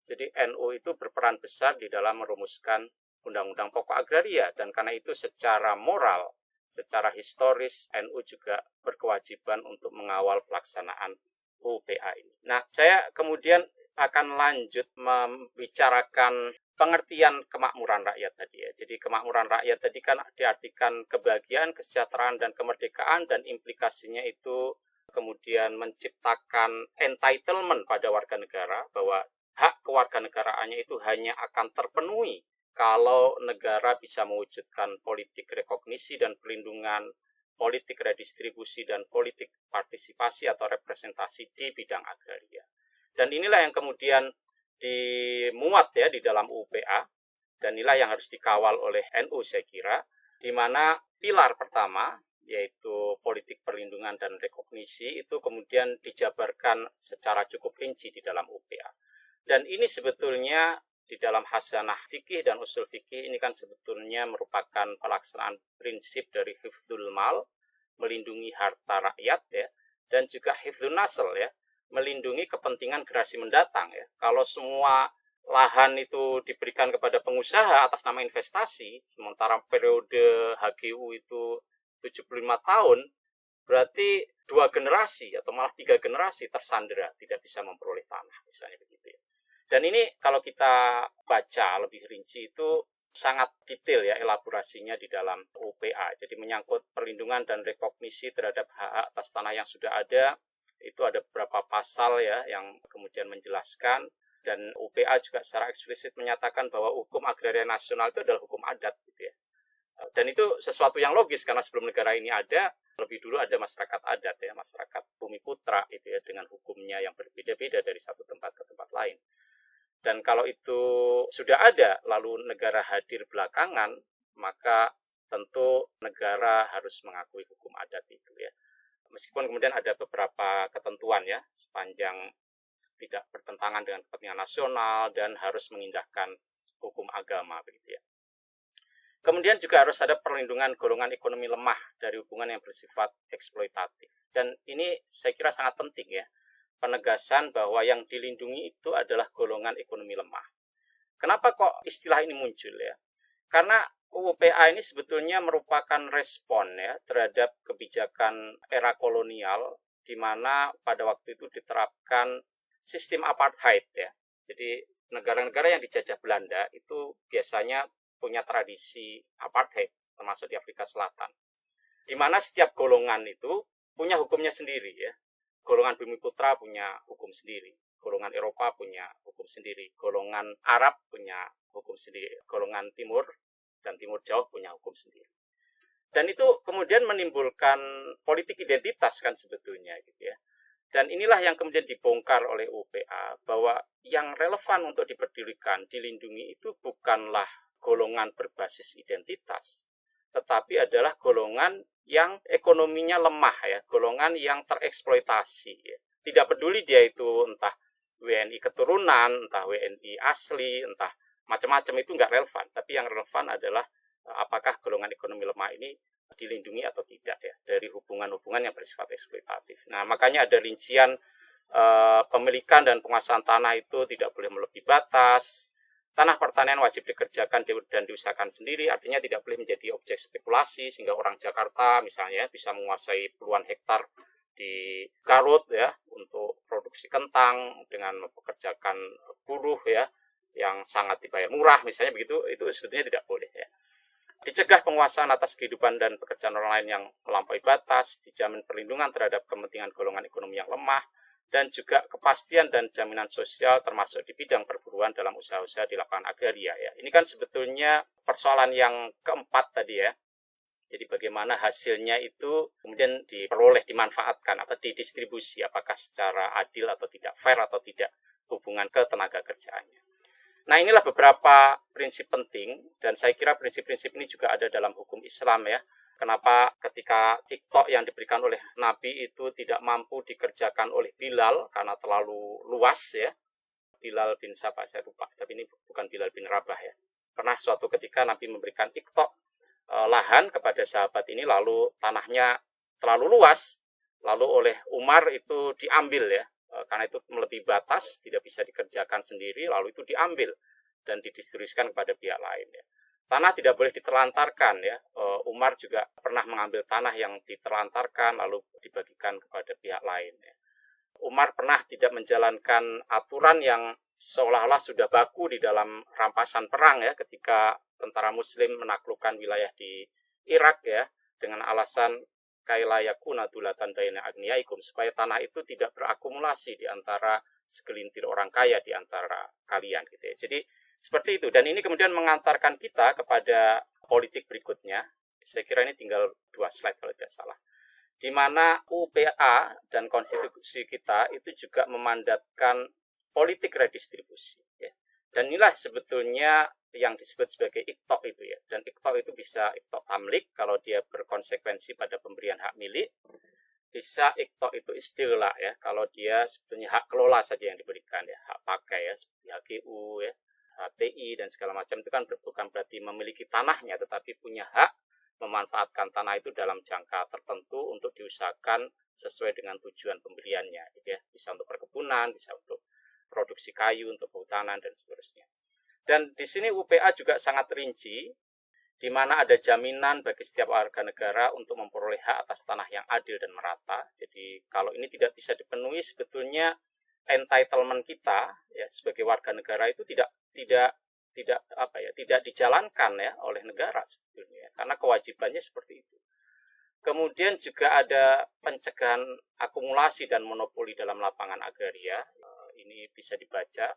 Jadi NU itu berperan besar di dalam merumuskan Undang-Undang Pokok Agraria, dan karena itu secara moral, secara historis NU juga berkewajiban untuk mengawal pelaksanaan UPA ini. Nah, saya kemudian akan lanjut membicarakan pengertian kemakmuran rakyat tadi ya. Jadi kemakmuran rakyat tadi kan diartikan kebahagiaan, kesejahteraan, dan kemerdekaan, dan implikasinya itu kemudian menciptakan entitlement pada warga negara bahwa hak kewarganegaraannya itu hanya akan terpenuhi kalau negara bisa mewujudkan politik rekognisi dan pelindungan, politik redistribusi, dan politik partisipasi atau representasi di bidang agraria. Dan inilah yang kemudian dimuat ya di dalam UPA, dan inilah yang harus dikawal oleh NU saya kira, di mana pilar pertama yaitu politik perlindungan dan rekognisi itu kemudian dijabarkan secara cukup rinci di dalam UPA. Dan ini sebetulnya di dalam hasanah fikih dan usul fikih ini kan sebetulnya merupakan pelaksanaan prinsip dari hifdzul mal, melindungi harta rakyat ya, dan juga hifdzun nasl ya, melindungi kepentingan generasi mendatang ya. Kalau semua lahan itu diberikan kepada pengusaha atas nama investasi, sementara periode HGU itu 75 tahun, berarti 2 generasi atau malah 3 generasi tersandera, tidak bisa memperoleh tanah, misalnya begitu ya. Dan ini kalau kita baca lebih rinci itu sangat detail ya elaborasinya di dalam UPA. Jadi menyangkut perlindungan dan rekognisi terhadap hak atas tanah yang sudah ada, itu ada beberapa pasal ya yang kemudian menjelaskan, dan UPA juga secara eksplisit menyatakan bahwa hukum agraria nasional itu adalah hukum adat gitu ya. Dan itu sesuatu yang logis karena sebelum negara ini ada, Lebih dulu ada masyarakat adat ya, masyarakat Bumi Putra itu ya, dengan hukumnya yang berbeda-beda dari satu tempat ke tempat lain. Dan kalau itu sudah ada, lalu negara hadir belakangan, maka tentu negara harus mengakui hukum adat itu ya. Meskipun kemudian ada beberapa ketentuan ya, sepanjang tidak bertentangan dengan kepentingan nasional dan harus mengindahkan hukum agama begitu ya. Kemudian juga harus ada perlindungan golongan ekonomi lemah dari hubungan yang bersifat eksploitatif. Dan ini saya kira sangat penting ya, penegasan bahwa yang dilindungi itu adalah golongan ekonomi lemah. Kenapa kok istilah ini muncul ya? Karena UU PA ini sebetulnya merupakan respon ya terhadap kebijakan era kolonial di mana pada waktu itu diterapkan sistem apartheid ya. Jadi negara-negara yang dijajah Belanda itu biasanya punya tradisi apartheid, termasuk di Afrika Selatan. Di mana setiap golongan itu punya hukumnya sendiri ya. Golongan Bumi Putra punya hukum sendiri, golongan Eropa punya hukum sendiri, golongan Arab punya hukum sendiri, golongan Timur dan Timur Jauh punya hukum sendiri. Dan itu kemudian menimbulkan politik identitas kan sebetulnya gitu ya. Dan inilah yang kemudian dibongkar oleh UPA, bahwa yang relevan untuk diperdulikan, dilindungi itu bukanlah golongan berbasis identitas, tetapi adalah golongan yang ekonominya lemah ya, golongan yang tereksploitasi ya. Tidak peduli dia itu entah WNI keturunan, entah WNI asli, entah macam-macam, itu nggak relevan. Tapi yang relevan adalah apakah golongan ekonomi lemah ini dilindungi atau tidak ya dari hubungan-hubungan yang bersifat eksploitatif. Nah, makanya ada rincian pemilikan dan penguasaan tanah itu tidak boleh melebihi batas. Tanah pertanian wajib dikerjakan dan diusahakan sendiri, artinya tidak boleh menjadi objek spekulasi sehingga orang Jakarta misalnya bisa menguasai puluhan hektar di Garut ya untuk produksi kentang dengan mempekerjakan buruh ya yang sangat dibayar murah misalnya begitu, itu sebetulnya tidak boleh ya. Dicegah penguasaan atas kehidupan dan pekerjaan orang lain yang melampaui batas, dijamin perlindungan terhadap kepentingan golongan ekonomi yang lemah, dan juga kepastian dan jaminan sosial termasuk di bidang perburuan dalam usaha-usaha di lapangan agraria ya. Ini kan sebetulnya persoalan yang keempat tadi ya. Jadi bagaimana hasilnya itu kemudian diperoleh, dimanfaatkan atau didistribusi, apakah secara adil atau tidak, fair atau tidak hubungan ke tenaga kerjaannya. Nah, inilah beberapa prinsip penting dan saya kira prinsip-prinsip ini juga ada dalam hukum Islam ya. Kenapa ketika Iqta yang diberikan oleh Nabi itu tidak mampu dikerjakan oleh Bilal karena terlalu luas ya. Bilal bin siapa saya lupa, tapi ini bukan Bilal bin Rabah ya. Pernah suatu ketika Nabi memberikan Iqta lahan kepada sahabat ini, lalu tanahnya terlalu luas, lalu oleh Umar itu diambil ya. Karena itu melebihi batas, tidak bisa dikerjakan sendiri, lalu itu diambil dan didistribusikan kepada pihak lain ya. Tanah tidak boleh diterlantarkan ya. Umar juga pernah mengambil tanah yang diterlantarkan lalu dibagikan kepada pihak lain ya. Umar pernah tidak menjalankan aturan yang seolah-olah sudah baku di dalam rampasan perang ya, ketika tentara muslim menaklukkan wilayah di Irak ya, dengan alasan kaila yakuna dulatan baina agniyaikum, supaya tanah itu tidak berakumulasi di antara segelintir orang kaya di antara kalian gitu ya. Jadi seperti itu, dan ini kemudian mengantarkan kita kepada politik berikutnya. Saya kira ini tinggal 2 slide kalau tidak salah. Di mana UPA dan konstitusi kita itu juga memandatkan politik redistribusi. Ya. Dan inilah sebetulnya yang disebut sebagai Iqta itu ya. Dan Iqta itu bisa Iqta tamlik kalau dia berkonsekuensi pada pemberian hak milik. Bisa Iqta itu istilah ya, kalau dia sebetulnya hak kelola saja yang diberikan ya, hak pakai ya, seperti HGU ya, HTI dan segala macam, itu kan bukan berarti memiliki tanahnya, tetapi punya hak memanfaatkan tanah itu dalam jangka tertentu untuk diusahakan sesuai dengan tujuan pemberiannya gitu ya. Bisa untuk perkebunan, bisa untuk produksi kayu, untuk kehutanan dan seterusnya. Dan di sini UPA juga sangat rinci, di mana ada jaminan bagi setiap warga negara untuk memperoleh hak atas tanah yang adil dan merata. Jadi kalau ini tidak bisa dipenuhi, sebetulnya entitlement kita ya sebagai warga negara itu tidak dijalankan ya oleh negara sebetulnya, karena kewajibannya seperti itu. Kemudian juga ada pencegahan akumulasi dan monopoli dalam lapangan agraria. Ini bisa dibaca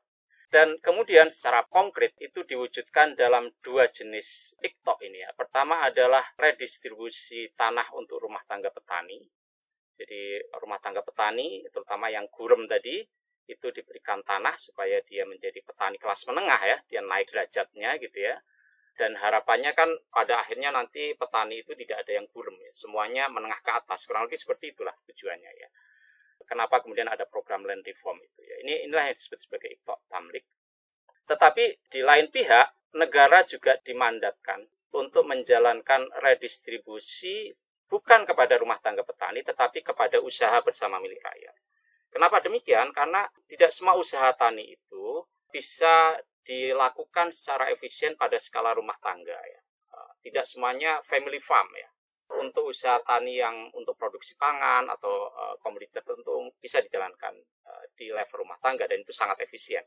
Dan kemudian secara konkret itu diwujudkan dalam dua jenis IKTO ini ya. Pertama adalah redistribusi tanah untuk rumah tangga petani. Jadi rumah tangga petani, terutama yang gurem tadi, itu diberikan tanah supaya dia menjadi petani kelas menengah ya, dia naik derajatnya gitu ya. Dan harapannya kan pada akhirnya nanti petani itu tidak ada yang gurem ya, semuanya menengah ke atas, kurang lebih seperti itulah tujuannya ya. Kenapa kemudian ada program land reform itu ya. Inilah yang disebut sebagai IKTO Tamlik. Tetapi di lain pihak, negara juga dimandatkan untuk menjalankan redistribusi bukan kepada rumah tangga petani, tetapi kepada usaha bersama milik rakyat. Kenapa demikian? Karena tidak semua usaha tani itu bisa dilakukan secara efisien pada skala rumah tangga ya. Tidak semuanya family farm ya. Untuk usaha tani yang untuk produksi pangan atau komoditi tertentu bisa dijalankan di level rumah tangga dan itu sangat efisien.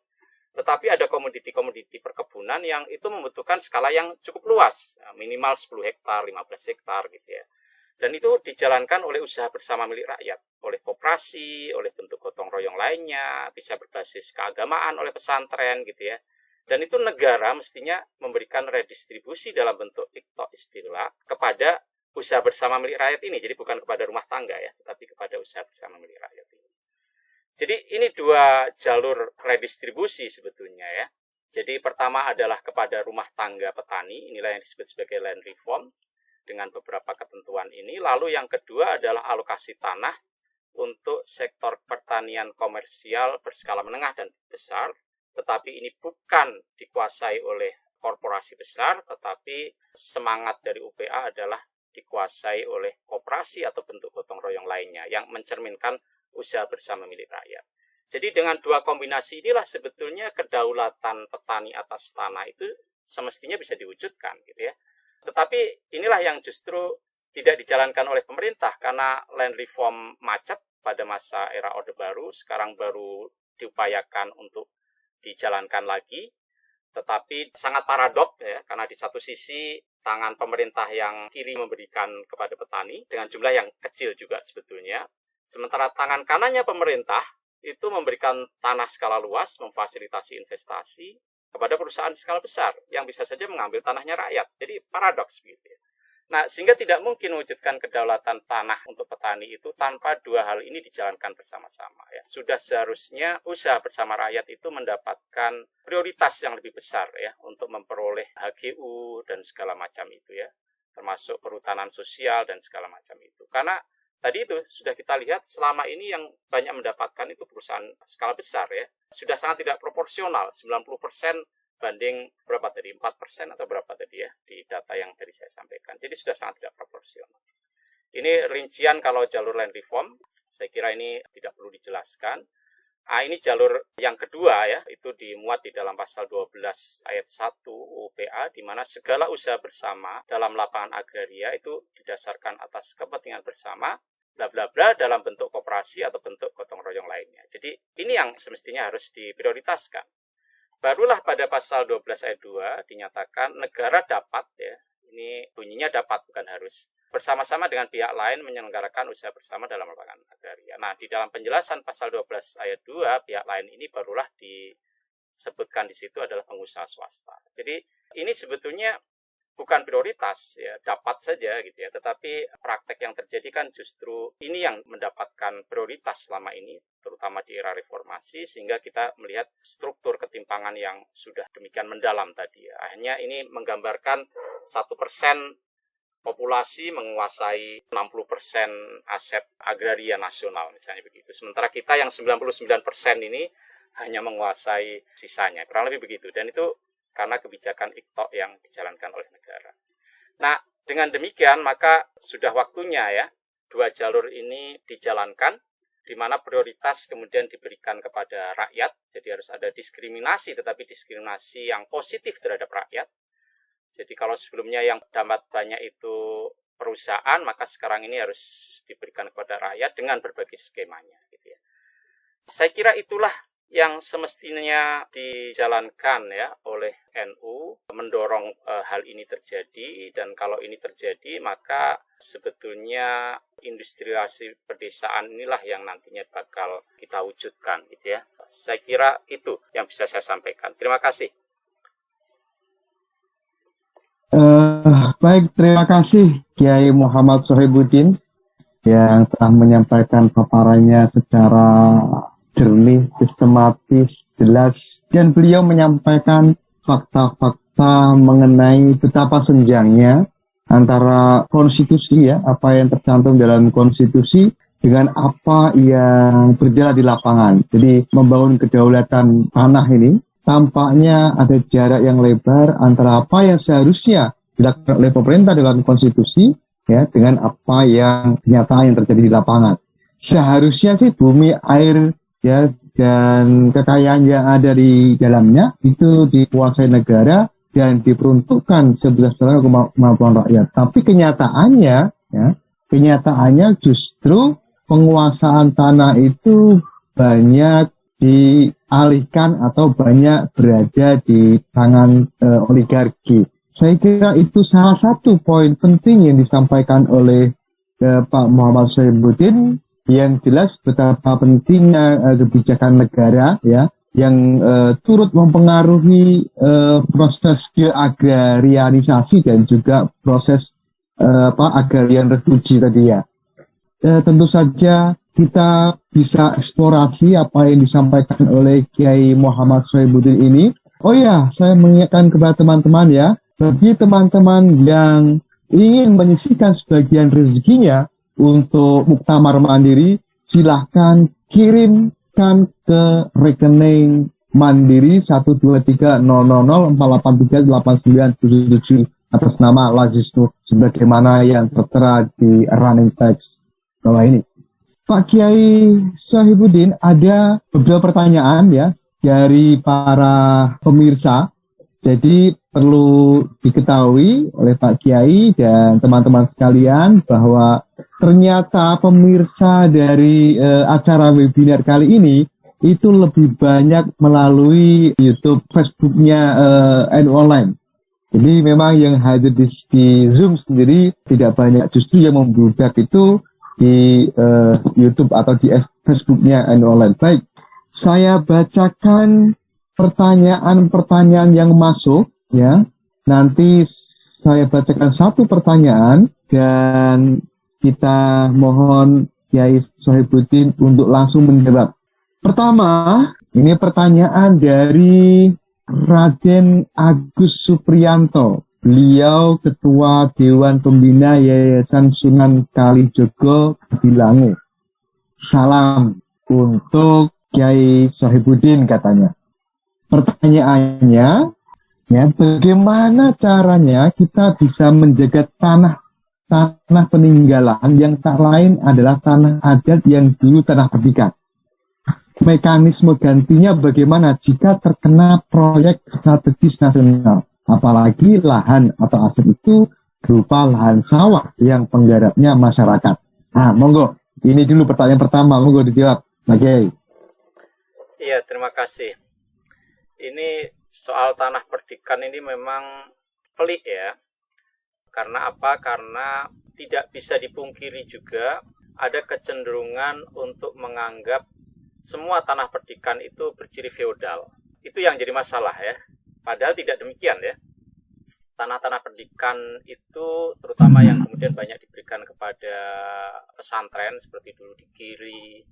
Tetapi ada komoditi-komoditi perkebunan yang itu membutuhkan skala yang cukup luas, minimal 10 hektar, 15 hektar gitu ya. Dan itu dijalankan oleh usaha bersama milik rakyat, oleh koperasi, oleh bentuk gotong royong lainnya, bisa berbasis keagamaan oleh pesantren gitu ya. Dan itu negara mestinya memberikan redistribusi dalam bentuk IKTO istilah kepada usaha bersama milik rakyat ini. Jadi bukan kepada rumah tangga ya, tetapi kepada usaha bersama milik rakyat ini. Jadi ini dua jalur redistribusi sebetulnya ya. Jadi pertama adalah kepada rumah tangga petani, inilah yang disebut sebagai land reform dengan beberapa ketentuan ini. Lalu yang kedua adalah alokasi tanah untuk sektor pertanian komersial berskala menengah dan besar, tetapi ini bukan dikuasai oleh korporasi besar, tetapi semangat dari UPA adalah dikuasai oleh koperasi atau bentuk gotong royong lainnya yang mencerminkan usaha bersama milik rakyat. Jadi dengan dua kombinasi inilah sebetulnya kedaulatan petani atas tanah itu semestinya bisa diwujudkan gitu ya. Tetapi inilah yang justru tidak dijalankan oleh pemerintah karena land reform macet pada masa era Orde Baru, sekarang baru diupayakan untuk dijalankan lagi. Tetapi sangat paradok ya, karena di satu sisi tangan pemerintah yang kiri memberikan kepada petani dengan jumlah yang kecil juga sebetulnya. Sementara tangan kanannya pemerintah itu memberikan tanah skala luas, memfasilitasi investasi kepada perusahaan skala besar yang bisa saja mengambil tanahnya rakyat. Jadi paradoks begitu ya. Nah, sehingga tidak mungkin mewujudkan kedaulatan tanah untuk petani itu tanpa dua hal ini dijalankan bersama-sama ya. Sudah seharusnya usaha bersama rakyat itu mendapatkan prioritas yang lebih besar ya untuk memperoleh HGU dan segala macam itu ya, termasuk perhutanan sosial dan segala macam itu. Karena tadi itu sudah kita lihat selama ini yang banyak mendapatkan itu perusahaan skala besar ya. Sudah sangat tidak proporsional, 90% banding berapa tadi, 4% atau berapa tadi ya di data yang tadi saya sampaikan. Jadi sudah sangat tidak proporsional. Ini rincian kalau jalur land reform, saya kira ini tidak perlu dijelaskan. Ini jalur yang kedua ya, itu dimuat di dalam pasal 12 ayat 1 UPA, di mana segala usaha bersama dalam lapangan agraria itu didasarkan atas kepentingan bersama, bla bla bla dalam bentuk koperasi atau bentuk gotong royong lainnya. Jadi ini yang semestinya harus diprioritaskan. Barulah pada pasal 12 ayat 2 dinyatakan negara dapat ya, ini bunyinya dapat bukan harus, bersama-sama dengan pihak lain menyelenggarakan usaha bersama dalam lapangan agraria. Nah, di dalam penjelasan pasal 12 ayat 2, pihak lain ini barulah disebutkan di situ adalah pengusaha swasta. Jadi ini sebetulnya bukan prioritas ya, dapat saja gitu ya, tetapi praktek yang terjadi kan justru ini yang mendapatkan prioritas selama ini, terutama di era reformasi, sehingga kita melihat struktur ketimpangan yang sudah demikian mendalam tadi ya. Akhirnya ini menggambarkan 1% populasi menguasai 60% aset agraria nasional misalnya begitu. Sementara kita yang 99% ini hanya menguasai sisanya, kurang lebih begitu. Dan itu karena kebijakan IKTO yang dijalankan oleh negara. Nah, dengan demikian maka sudah waktunya ya dua jalur ini dijalankan, di mana prioritas kemudian diberikan kepada rakyat. Jadi harus ada diskriminasi, tetapi diskriminasi yang positif terhadap rakyat. Jadi kalau sebelumnya yang dapat banyak itu perusahaan, maka sekarang ini harus diberikan kepada rakyat dengan berbagai skemanya. Gitu ya. Saya kira itulah yang semestinya dijalankan ya oleh NU, mendorong hal ini terjadi. Dan kalau ini terjadi maka sebetulnya industrialisasi pedesaan inilah yang nantinya bakal kita wujudkan gitu ya. Saya kira itu yang bisa saya sampaikan. Terima kasih. Baik, terima kasih Kiai Muhammad Sohibuddin yang telah menyampaikan paparannya secara jernih, sistematis, jelas, dan beliau menyampaikan fakta-fakta mengenai betapa senjangnya antara konstitusi, ya, apa yang tercantum dalam konstitusi dengan apa yang berjalan di lapangan. Jadi membangun kedaulatan tanah ini tampaknya ada jarak yang lebar antara apa yang seharusnya dilakukan oleh pemerintah dalam konstitusi, ya, dengan apa yang kenyataan yang terjadi di lapangan. Seharusnya sih bumi, air, ya, dan kekayaan yang ada di dalamnya itu dikuasai negara dan diperuntukkan sebesar-besarnya kemampuan rakyat. Tapi kenyataannya justru penguasaan tanah itu banyak dialihkan atau banyak berada di tangan oligarki. Saya kira itu salah satu poin penting yang disampaikan oleh Pak Muhammad Sohibuddin, yang jelas betapa pentingnya kebijakan negara, ya, yang turut mempengaruhi proses deagrarianisasi dan juga proses agrarian refugi tadi, ya. Tentu saja kita bisa eksplorasi apa yang disampaikan oleh Kiai Muhammad Sohibuddin ini. Oh ya, saya mengingatkan kepada teman-teman, ya, bagi teman-teman yang ingin menyisihkan sebagian rezekinya untuk muktamar mandiri, silahkan kirimkan ke rekening Mandiri 1230004838977 atas nama Lazisnu sebagaimana yang tertera di running text bawah ini. Pak Kiai Sohibuddin, ada beberapa pertanyaan, ya, dari para pemirsa. Jadi perlu diketahui oleh Pak Kiai dan teman-teman sekalian bahwa ternyata pemirsa dari acara webinar kali ini itu lebih banyak melalui YouTube, Facebooknya NU Online. Jadi memang yang hadir di Zoom sendiri tidak banyak, justru yang membludak itu di YouTube atau di Facebooknya NU Online. Baik, saya bacakan pertanyaan-pertanyaan yang masuk, ya. Nanti saya bacakan satu pertanyaan dan kita mohon Kiai Sohibuddin untuk langsung menjawab. Pertama, ini pertanyaan dari Raden Agus Supriyanto. Beliau Ketua Dewan Pembina Yayasan Sunan Kalijogo Bilangu. Salam untuk Kiai Sohibuddin, katanya. Pertanyaannya, ya, bagaimana caranya kita bisa menjaga tanah peninggalan yang tak lain adalah tanah adat yang dulu tanah perdikan. Mekanisme gantinya bagaimana jika terkena proyek strategis nasional, apalagi lahan atau aset itu berupa lahan sawah yang penggarapnya masyarakat. Nah, monggo, ini dulu pertanyaan pertama, monggo dijawab. Oke. Iya, terima kasih. Ini soal tanah perdikan ini memang pelik, ya. Karena apa? Karena tidak bisa dipungkiri juga ada kecenderungan untuk menganggap semua tanah perdikan itu berciri feodal. Itu yang jadi masalah, ya. Padahal tidak demikian, ya. Tanah-tanah perdikan itu terutama yang kemudian banyak diberikan kepada pesantren seperti dulu di Kiri,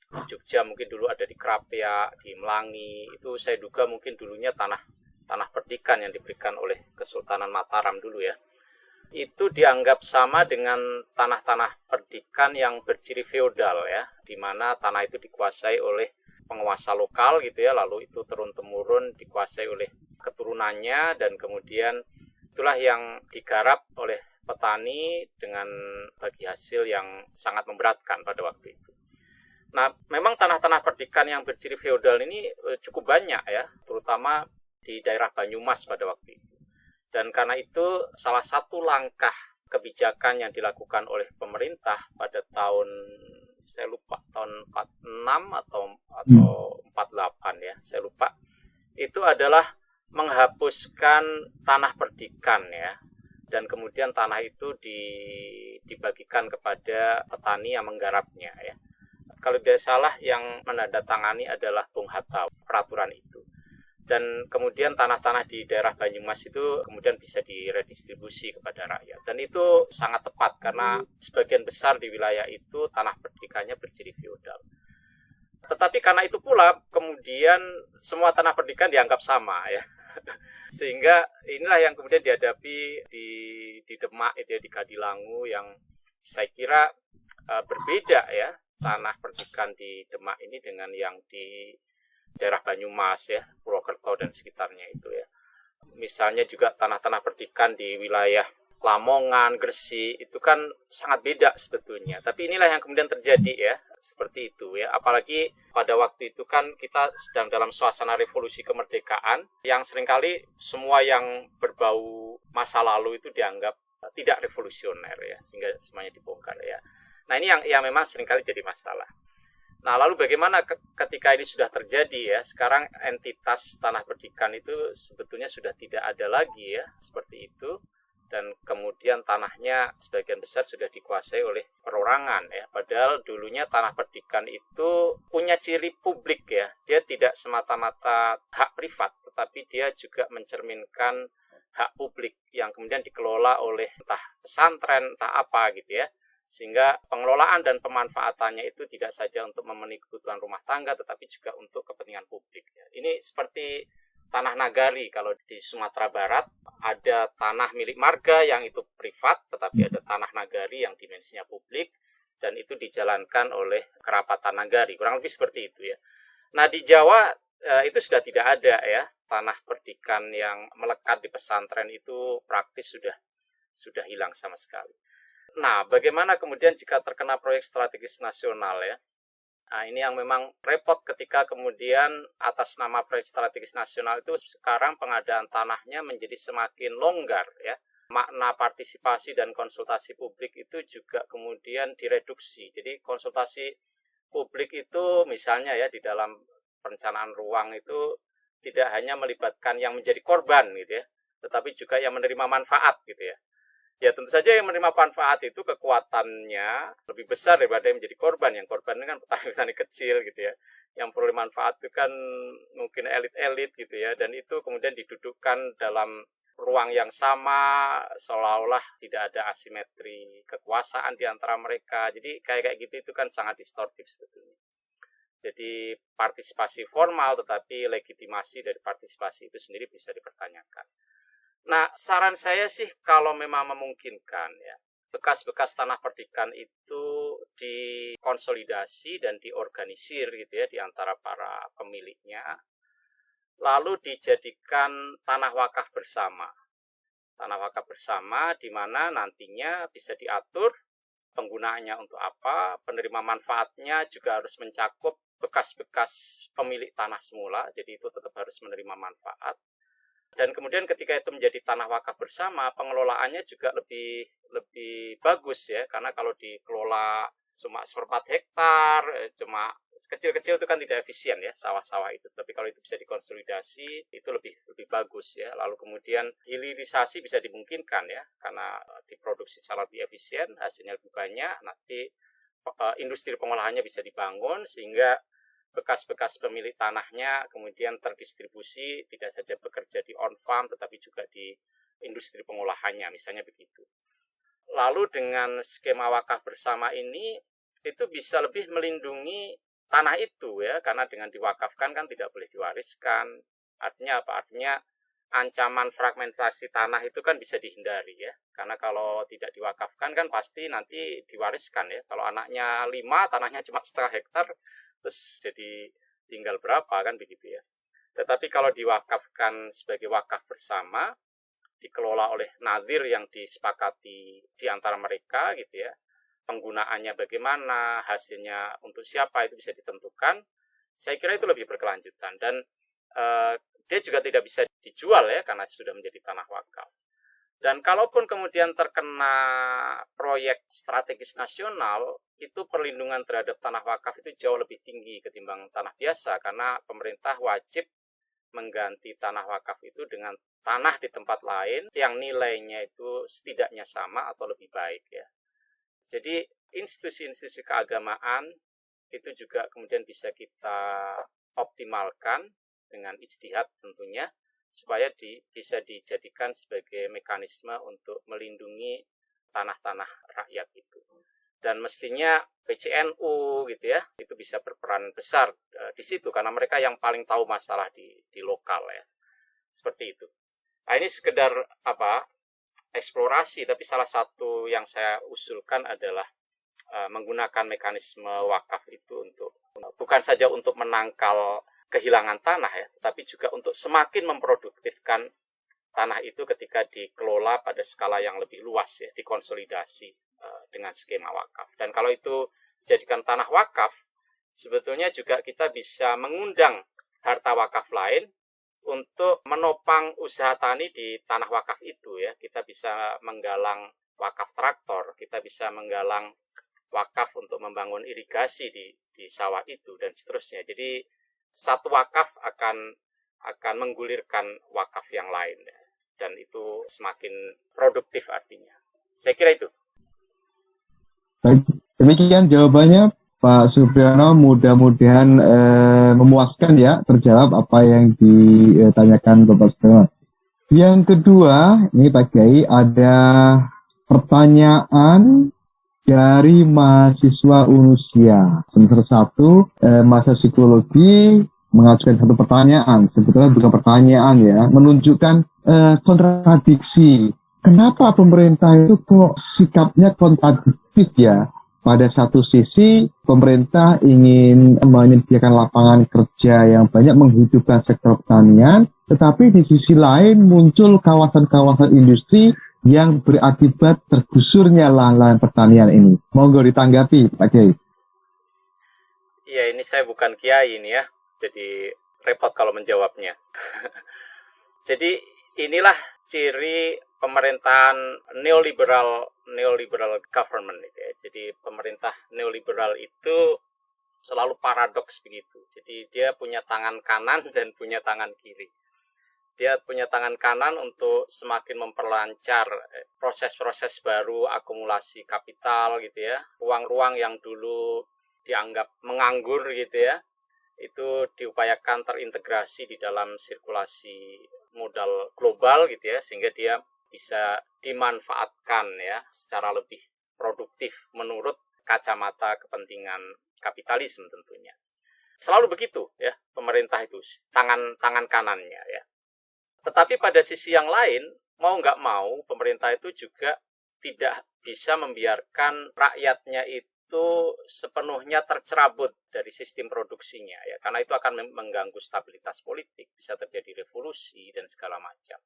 di Jogja, mungkin dulu ada di Krapia, di Melangi. Itu saya duga mungkin dulunya tanah perdikan yang diberikan oleh Kesultanan Mataram dulu, ya. Itu dianggap sama dengan tanah-tanah perdikan yang berciri feodal, ya, di mana tanah itu dikuasai oleh penguasa lokal gitu, ya, lalu itu turun-temurun dikuasai oleh keturunannya, dan kemudian itulah yang digarap oleh petani dengan bagi hasil yang sangat memberatkan pada waktu itu. Nah, memang tanah-tanah perdikan yang berciri feodal ini cukup banyak, ya, terutama di daerah Banyumas pada waktu itu. Dan karena itu salah satu langkah kebijakan yang dilakukan oleh pemerintah pada tahun, saya lupa, tahun 46 atau 48, ya, saya lupa. Itu adalah menghapuskan tanah perdikan, ya. Dan kemudian tanah itu dibagikan kepada petani yang menggarapnya, ya. kalau tidak salah yang menandatangani adalah Bung Hatta peraturan itu. Dan kemudian tanah-tanah di daerah Banyumas itu kemudian bisa diredistribusi kepada rakyat. Dan itu sangat tepat karena sebagian besar di wilayah itu tanah perdikannya berciri feodal. Tetapi karena itu pula kemudian semua tanah perdikan dianggap sama ya. Sehingga inilah yang kemudian dihadapi di Demak itu ya, di Kadilangu, yang saya kira berbeda ya tanah perdikan di Demak ini dengan yang di daerah Banyumas ya, Purwokerto dan sekitarnya itu ya. Misalnya juga tanah-tanah perdikan di wilayah Lamongan, Gresik itu kan sangat beda sebetulnya. Tapi inilah yang kemudian terjadi ya, seperti itu ya. Apalagi pada waktu itu kan kita sedang dalam suasana revolusi kemerdekaan yang seringkali semua yang berbau masa lalu itu dianggap tidak revolusioner ya, sehingga semuanya dibongkar ya. Nah ini yang memang seringkali jadi masalah. Nah, lalu bagaimana ketika ini sudah terjadi ya, sekarang entitas tanah perdikan itu sebetulnya sudah tidak ada lagi ya, seperti itu. Dan kemudian tanahnya sebagian besar sudah dikuasai oleh perorangan ya. Padahal dulunya tanah perdikan itu punya ciri publik ya. Dia tidak semata-mata hak privat, tetapi dia juga mencerminkan hak publik yang kemudian dikelola oleh entah pesantren, entah apa gitu ya. Sehingga pengelolaan dan pemanfaatannya itu tidak saja untuk memenuhi kebutuhan rumah tangga, tetapi juga untuk kepentingan publik. Ini seperti tanah nagari. Kalau di Sumatera Barat ada tanah milik marga yang itu privat, tetapi ada tanah nagari yang dimensinya publik, dan itu dijalankan oleh kerapatan nagari. Kurang lebih seperti itu ya. Nah di Jawa itu sudah tidak ada ya, tanah perdikan yang melekat di pesantren itu praktis sudah hilang sama sekali. Nah, bagaimana kemudian jika terkena proyek strategis nasional ya? Nah, ini yang memang repot ketika kemudian atas nama proyek strategis nasional itu sekarang pengadaan tanahnya menjadi semakin longgar ya. Makna partisipasi dan konsultasi publik itu juga kemudian direduksi. Jadi konsultasi publik itu misalnya ya di dalam perencanaan ruang itu tidak hanya melibatkan yang menjadi korban gitu ya, tetapi juga yang menerima manfaat gitu ya. Ya tentu saja yang menerima manfaat itu kekuatannya lebih besar daripada yang menjadi korban. Yang korban itu kan petani-petani kecil gitu ya. Yang peroleh manfaat itu kan mungkin elit-elit gitu ya. Dan itu kemudian didudukkan dalam ruang yang sama, seolah-olah tidak ada asimetri kekuasaan di antara mereka. Jadi kayak gitu itu kan sangat distortif sebetulnya. Jadi partisipasi formal tetapi legitimasi dari partisipasi itu sendiri bisa dipertanyakan. Nah, saran saya sih kalau memang memungkinkan ya, bekas-bekas tanah perdikan itu dikonsolidasi dan diorganisir gitu ya di antara para pemiliknya, lalu dijadikan tanah wakaf bersama. Tanah wakaf bersama di mana nantinya bisa diatur penggunaannya untuk apa, penerima manfaatnya juga harus mencakup bekas-bekas pemilik tanah semula, jadi itu tetap harus menerima manfaat. Dan kemudian ketika itu menjadi tanah wakaf bersama, pengelolaannya juga lebih bagus ya, karena kalau dikelola cuma 1/4 hektar, cuma kecil-kecil itu kan tidak efisien ya sawah-sawah itu. Tapi kalau itu bisa dikonsolidasi, itu lebih bagus ya. Lalu kemudian hilirisasi bisa dimungkinkan ya, karena diproduksi secara lebih efisien, hasilnya lebih banyak, nanti industri pengolahannya bisa dibangun sehingga bekas-bekas pemilik tanahnya kemudian terdistribusi tidak saja bekerja di on farm tetapi juga di industri pengolahannya, misalnya begitu. Lalu dengan skema wakaf bersama ini itu bisa lebih melindungi tanah itu ya, karena dengan diwakafkan kan tidak boleh diwariskan. Artinya apa? Artinya ancaman fragmentasi tanah itu kan bisa dihindari ya, karena kalau tidak diwakafkan kan pasti nanti diwariskan ya. Kalau anaknya 5, tanahnya cuma 1/2 hektar, terus jadi tinggal berapa kan begitu ya. Tetapi kalau diwakafkan sebagai wakaf bersama, dikelola oleh nadhir yang disepakati di antara mereka gitu ya, penggunaannya bagaimana, hasilnya untuk siapa itu bisa ditentukan, saya kira itu lebih berkelanjutan. Dan dia juga tidak bisa dijual ya, karena sudah menjadi tanah wakaf. Dan kalaupun kemudian terkena proyek strategis nasional, itu perlindungan terhadap tanah wakaf itu jauh lebih tinggi ketimbang tanah biasa, karena pemerintah wajib mengganti tanah wakaf itu dengan tanah di tempat lain yang nilainya itu setidaknya sama atau lebih baik ya. Jadi institusi-institusi keagamaan itu juga kemudian bisa kita optimalkan dengan ijtihad tentunya, supaya bisa dijadikan sebagai mekanisme untuk melindungi tanah-tanah rakyat itu. Dan mestinya PCNU gitu ya, itu bisa berperan besar di situ, karena mereka yang paling tahu masalah di lokal ya. Seperti itu. Nah, ini sekedar eksplorasi, tapi salah satu yang saya usulkan adalah menggunakan mekanisme wakaf itu untuk bukan saja untuk menangkal kehilangan tanah ya, tetapi juga untuk semakin memproduktifkan tanah itu ketika dikelola pada skala yang lebih luas ya, dikonsolidasi dengan skema wakaf. Dan kalau itu jadikan tanah wakaf, sebetulnya juga kita bisa mengundang harta wakaf lain untuk menopang usaha tani di tanah wakaf itu ya. Kita bisa menggalang wakaf traktor, kita bisa menggalang wakaf untuk membangun irigasi di sawah itu dan seterusnya. Jadi satu wakaf akan menggulirkan wakaf yang lain ya. Dan itu semakin produktif artinya. Saya kira itu. Baik, demikian jawabannya Pak Supriyono, mudah-mudahan memuaskan ya, terjawab apa yang ditanyakan Bapak Supriyono. Yang kedua, ini Pak Kiai, ada pertanyaan dari mahasiswa Unusia semester 1 masa psikologi, mengajukan satu pertanyaan. Sebetulnya bukan pertanyaan ya, menunjukkan kontradiksi. Kenapa pemerintah itu kok sikapnya kontradiktif ya? Pada satu sisi, pemerintah ingin menyediakan lapangan kerja yang banyak, menghidupkan sektor pertanian, tetapi di sisi lain muncul kawasan-kawasan industri yang berakibat tergusurnya lahan-lahan pertanian ini. Monggo ditanggapi, Pak Kiai. Iya, ini saya bukan kiai ini ya, jadi repot kalau menjawabnya. Jadi inilah ciri pemerintahan neoliberal government gitu ya. Jadi pemerintah neoliberal itu selalu paradoks begitu. Jadi dia punya tangan kanan dan punya tangan kiri. Dia punya tangan kanan untuk semakin memperlancar proses-proses baru akumulasi kapital gitu ya. Ruang-ruang yang dulu dianggap menganggur gitu ya, itu diupayakan terintegrasi di dalam sirkulasi modal global gitu ya, sehingga dia bisa dimanfaatkan ya secara lebih produktif menurut kacamata kepentingan kapitalisme tentunya. Selalu begitu ya pemerintah itu, tangan kanannya ya. Tetapi pada sisi yang lain, mau nggak mau pemerintah itu juga tidak bisa membiarkan rakyatnya itu sepenuhnya tercerabut dari sistem produksinya ya, karena itu akan mengganggu stabilitas politik, bisa terjadi revolusi dan segala macam.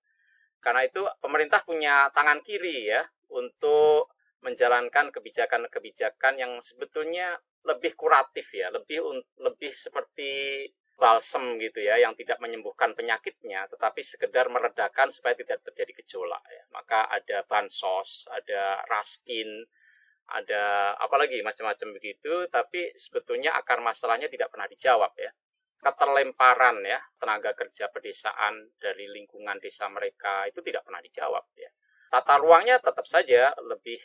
Karena itu pemerintah punya tangan kiri ya untuk menjalankan kebijakan-kebijakan yang sebetulnya lebih kuratif ya, lebih seperti balsem gitu ya, yang tidak menyembuhkan penyakitnya, tetapi sekedar meredakan supaya tidak terjadi gejolak ya. Maka ada bansos, ada raskin, ada apalagi macam-macam begitu, tapi sebetulnya akar masalahnya tidak pernah dijawab ya. Keterlemparan ya tenaga kerja pedesaan dari lingkungan desa mereka itu tidak pernah dijawab ya. Tata ruangnya tetap saja lebih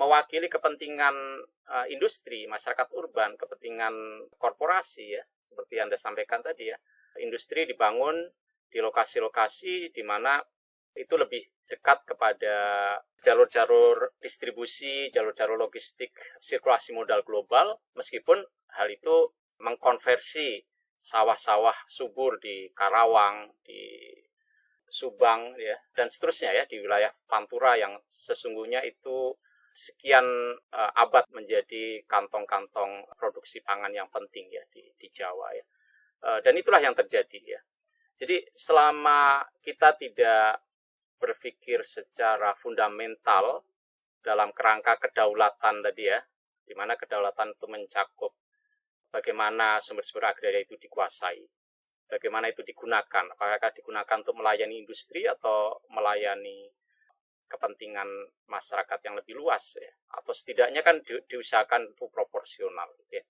mewakili kepentingan industri, masyarakat urban, kepentingan korporasi ya, seperti Anda sampaikan tadi ya. Industri dibangun di lokasi-lokasi di mana itu lebih dekat kepada jalur-jalur distribusi, jalur-jalur logistik, sirkulasi modal global, meskipun hal itu mengkonversi sawah-sawah subur di Karawang, di Subang ya, dan seterusnya ya, di wilayah Pantura yang sesungguhnya itu sekian abad menjadi kantong-kantong produksi pangan yang penting ya di Jawa ya. Dan itulah yang terjadi ya. Jadi selama kita tidak berpikir secara fundamental dalam kerangka kedaulatan tadi ya, di mana kedaulatan itu mencakup bagaimana sumber-sumber agraria itu dikuasai, bagaimana itu digunakan, apakah digunakan untuk melayani industri atau melayani kepentingan masyarakat yang lebih luas ya, atau setidaknya kan diusahakan itu proporsional gitu ya.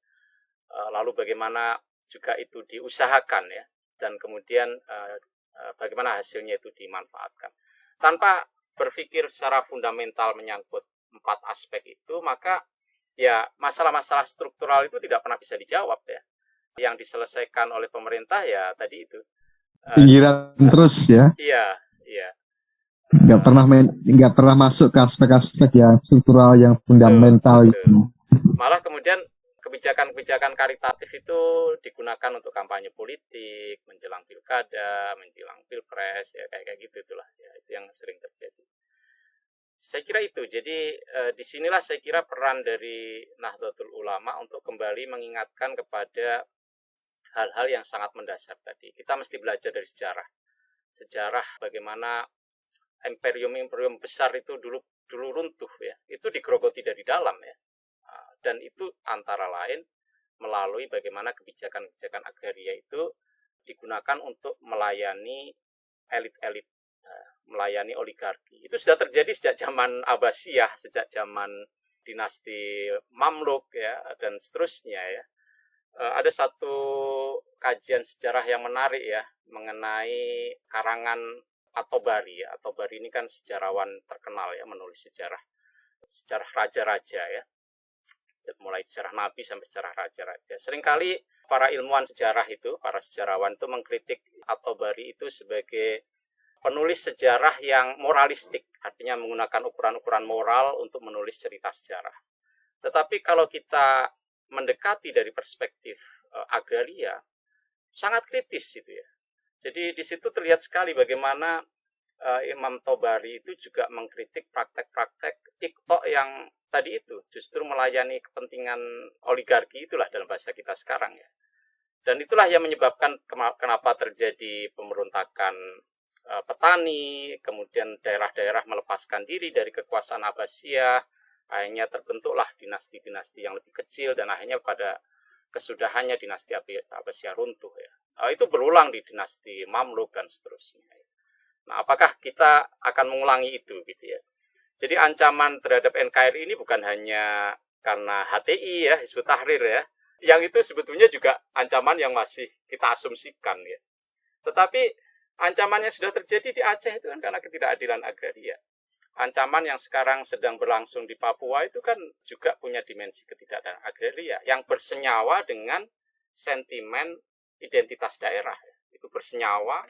Lalu bagaimana juga itu diusahakan ya, dan kemudian bagaimana hasilnya itu dimanfaatkan. Tanpa berpikir secara fundamental menyangkut 4 aspek itu, maka ya masalah-masalah struktural itu tidak pernah bisa dijawab ya. Yang diselesaikan oleh pemerintah ya tadi itu. Pinggiran terus ya. Iya. Nggak pernah masuk ke aspek-aspek yang struktural, yang fundamental itu. Malah kemudian kebijakan-kebijakan karitatif itu digunakan untuk kampanye politik, menjelang pilkada, menjelang pilpres, ya kayak gitu itulah. Ya, itu yang sering terjadi. Saya kira itu. Jadi disinilah saya kira peran dari Nahdlatul Ulama untuk kembali mengingatkan kepada hal-hal yang sangat mendasar tadi. Kita mesti belajar dari sejarah. Sejarah bagaimana imperium besar itu dulu runtuh ya. Itu digerogoti dari dalam ya. Dan itu antara lain melalui bagaimana kebijakan-kebijakan agraria itu digunakan untuk melayani elit-elit, melayani oligarki. Itu sudah terjadi sejak zaman Abbasiyah, sejak zaman dinasti Mamluk ya, dan seterusnya ya. Ada satu kajian sejarah yang menarik ya mengenai karangan At-Tabari ya. At-Tabari ini kan sejarawan terkenal ya, menulis sejarah raja-raja ya, mulai sejarah nabi sampai sejarah raja-raja. Seringkali para ilmuwan sejarah itu, para sejarawan itu mengkritik At-Tabari itu sebagai penulis sejarah yang moralistik, artinya menggunakan ukuran-ukuran moral untuk menulis cerita sejarah. Tetapi kalau kita mendekati dari perspektif agraria, sangat kritis itu ya. Jadi di situ terlihat sekali bagaimana Imam Tabari itu juga mengkritik praktek-praktek iqta yang tadi itu justru melayani kepentingan oligarki, itulah dalam bahasa kita sekarang ya. Dan itulah yang menyebabkan kenapa terjadi pemberontakan petani, kemudian daerah-daerah melepaskan diri dari kekuasaan Abbasiyah, akhirnya terbentuklah dinasti-dinasti yang lebih kecil, dan akhirnya pada kesudahannya dinasti Abbasiyah runtuh ya. Itu berulang di dinasti Mamluk dan seterusnya. Nah, apakah kita akan mengulangi itu gitu ya? Jadi ancaman terhadap NKRI ini bukan hanya karena HTI ya, Hizbut Tahrir ya, yang itu sebetulnya juga ancaman yang masih kita asumsikan ya. Tetapi ancaman yang sudah terjadi di Aceh itu kan karena ketidakadilan agraria. Ancaman yang sekarang sedang berlangsung di Papua itu kan juga punya dimensi ketidakadilan agraria yang bersenyawa dengan sentimen identitas daerah. Itu bersenyawa,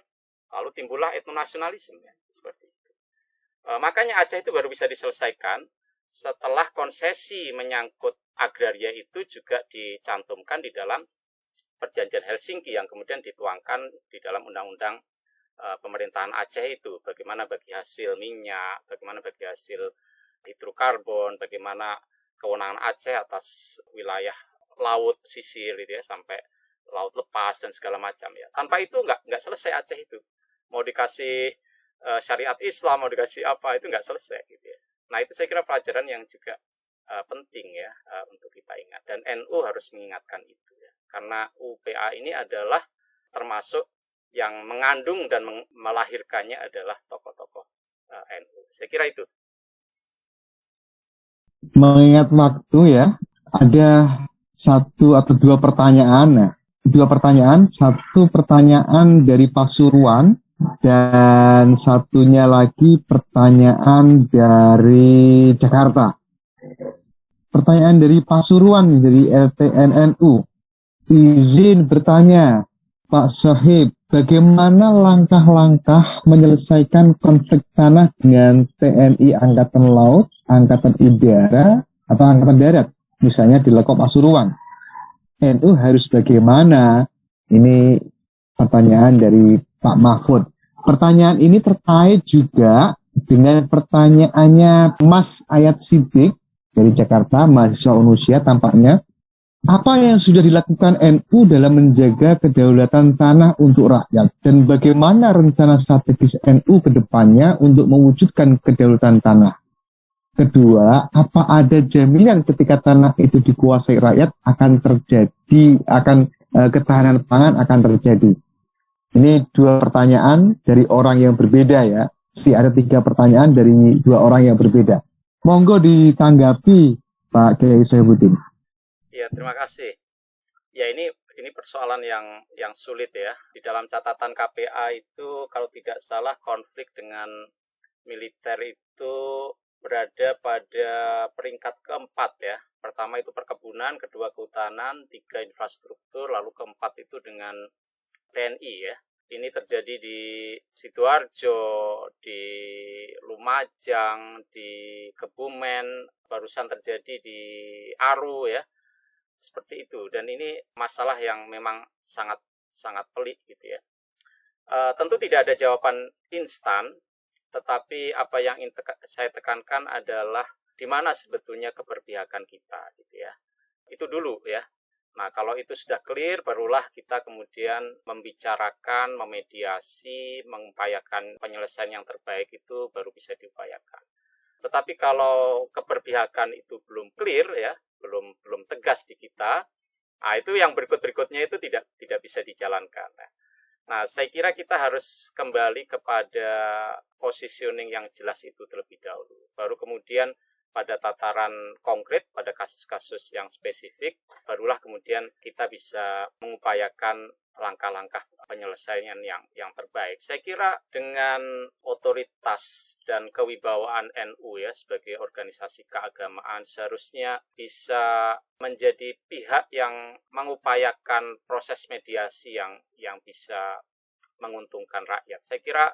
lalu timbullah etnonasionalisme ya, seperti itu. Makanya Aceh itu baru bisa diselesaikan setelah konsesi menyangkut agraria itu juga dicantumkan di dalam perjanjian Helsinki yang kemudian dituangkan di dalam undang-undang pemerintahan Aceh itu. Bagaimana bagi hasil minyak, bagaimana bagi hasil hidrokarbon, bagaimana kewenangan Aceh atas wilayah laut sisir gitu ya, sampai laut lepas dan segala macam ya. Tanpa itu nggak selesai Aceh itu. Mau dikasih syariat Islam, mau dikasih apa, itu nggak selesai gitu ya. Nah itu saya kira pelajaran yang juga penting ya untuk kita ingat, dan NU harus mengingatkan itu ya. Karena UPA ini adalah termasuk yang mengandung dan melahirkannya adalah tokoh-tokoh NU. Saya kira itu. Mengingat waktu ya, ada satu atau dua pertanyaan. Nah, satu pertanyaan dari Pasuruan dan satunya lagi pertanyaan dari Jakarta. Pertanyaan dari Pasuruan dari LTNNU. Izin bertanya, Pak Sohib, bagaimana langkah-langkah menyelesaikan konflik tanah dengan TNI Angkatan Laut, Angkatan Udara, atau Angkatan Darat, misalnya di Lekop Pasuruan? NU harus bagaimana? Ini pertanyaan dari Pak Mahfud. Pertanyaan ini terkait juga dengan pertanyaannya Mas Ayat Siddiq dari Jakarta, mahasiswa Unusia tampaknya. Apa yang sudah dilakukan NU dalam menjaga kedaulatan tanah untuk rakyat, dan bagaimana rencana strategis NU ke depannya untuk mewujudkan kedaulatan tanah? Kedua, apa ada jaminan ketika tanah itu dikuasai rakyat ketahanan pangan akan terjadi? Ini dua pertanyaan dari orang yang berbeda ya. Jadi ada tiga pertanyaan dari dua orang yang berbeda. Monggo ditanggapi Pak Kiai Sohibuddin. Ya, terima kasih. Ya, ini persoalan yang sulit ya. Di dalam catatan KPA itu kalau tidak salah konflik dengan militer itu berada pada peringkat keempat ya. Pertama itu perkebunan, kedua kehutanan, tiga infrastruktur, lalu keempat itu dengan TNI ya. Ini terjadi di Sidoarjo, di Lumajang, di Kebumen, barusan terjadi di Aru ya. Seperti itu. Dan ini masalah yang memang sangat pelik gitu ya. Tentu tidak ada jawaban instan, tetapi apa yang saya tekankan adalah di mana sebetulnya keberpihakan kita gitu ya. Itu dulu ya. Nah, kalau itu sudah clear, barulah kita kemudian membicarakan, memediasi, mengupayakan penyelesaian yang terbaik itu baru bisa diupayakan. Tetapi kalau keberpihakan itu belum clear ya, belum tegas di kita, nah itu yang berikutnya itu tidak bisa dijalankan. Nah, saya kira kita harus kembali kepada positioning yang jelas itu terlebih dahulu. Baru kemudian pada tataran konkret, pada kasus-kasus yang spesifik, barulah kemudian kita bisa mengupayakan langkah-langkah penyelesaian yang terbaik. Saya kira dengan otoritas dan kewibawaan NU ya sebagai organisasi keagamaan seharusnya bisa menjadi pihak yang mengupayakan proses mediasi yang bisa menguntungkan rakyat. Saya kira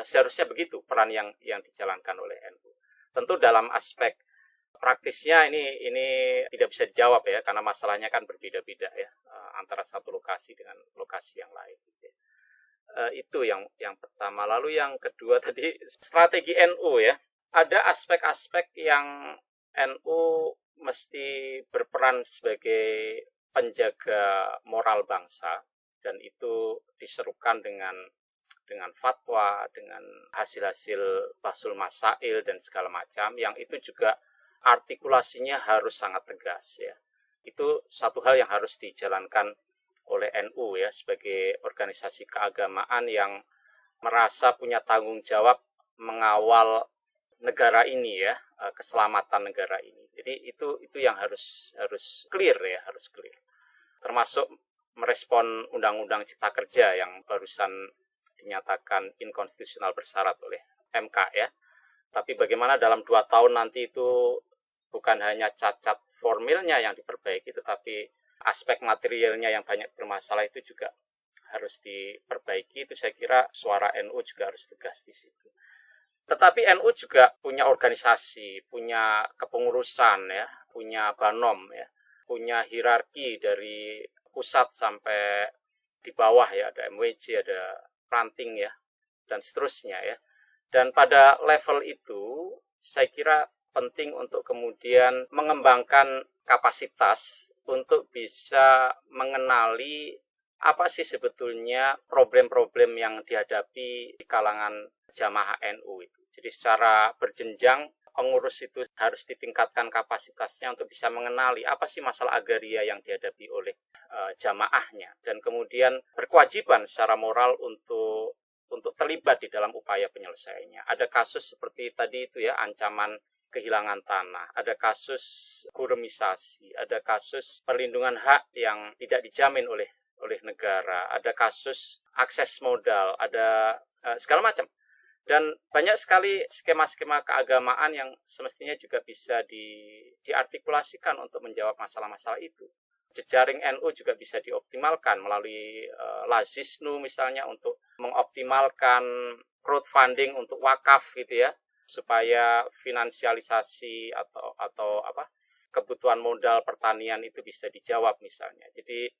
seharusnya begitu peran yang dijalankan oleh NU. Tentu dalam aspek praktisnya ini tidak bisa dijawab ya karena masalahnya kan berbeda-beda ya antara satu lokasi dengan lokasi yang lain. Gitu ya. Itu yang pertama. Lalu yang kedua tadi strategi NU ya. Ada aspek-aspek yang NU mesti berperan sebagai penjaga moral bangsa dan itu diserukan dengan fatwa, dengan hasil-hasil bahsul masail dan segala macam yang itu juga artikulasinya harus sangat tegas ya. Itu satu hal yang harus dijalankan oleh NU ya sebagai organisasi keagamaan yang merasa punya tanggung jawab mengawal negara ini ya, keselamatan negara ini. Jadi itu yang harus clear ya, harus clear. Termasuk merespon Undang-Undang Cipta Kerja yang barusan dinyatakan inkonstitusional bersyarat oleh MK ya. Tapi bagaimana dalam 2 tahun nanti itu bukan hanya cacat formilnya yang diperbaiki, tetapi aspek materialnya yang banyak bermasalah itu juga harus diperbaiki. Itu saya kira suara NU juga harus tegas di situ. Tetapi NU juga punya organisasi, punya kepengurusan ya, punya banom ya, punya hierarki dari pusat sampai di bawah ya, ada MWC, ada ranting ya, dan seterusnya ya. Dan pada level itu saya kira penting untuk kemudian mengembangkan kapasitas untuk bisa mengenali apa sih sebetulnya problem-problem yang dihadapi di kalangan jamaah NU itu. Jadi secara berjenjang pengurus itu harus ditingkatkan kapasitasnya untuk bisa mengenali apa sih masalah agraria yang dihadapi oleh jamaahnya dan kemudian berkewajiban secara moral untuk terlibat di dalam upaya penyelesaiannya. Ada kasus seperti tadi itu ya, ancaman kehilangan tanah, ada kasus kuremisasi, ada kasus perlindungan hak yang tidak dijamin oleh negara, ada kasus akses modal, ada segala macam. Dan banyak sekali skema-skema keagamaan yang semestinya juga bisa diartikulasikan untuk menjawab masalah-masalah itu. Jejaring NU juga bisa dioptimalkan melalui Lazisnu misalnya untuk mengoptimalkan crowdfunding untuk wakaf gitu ya, supaya finansialisasi atau kebutuhan modal pertanian itu bisa dijawab misalnya. Jadi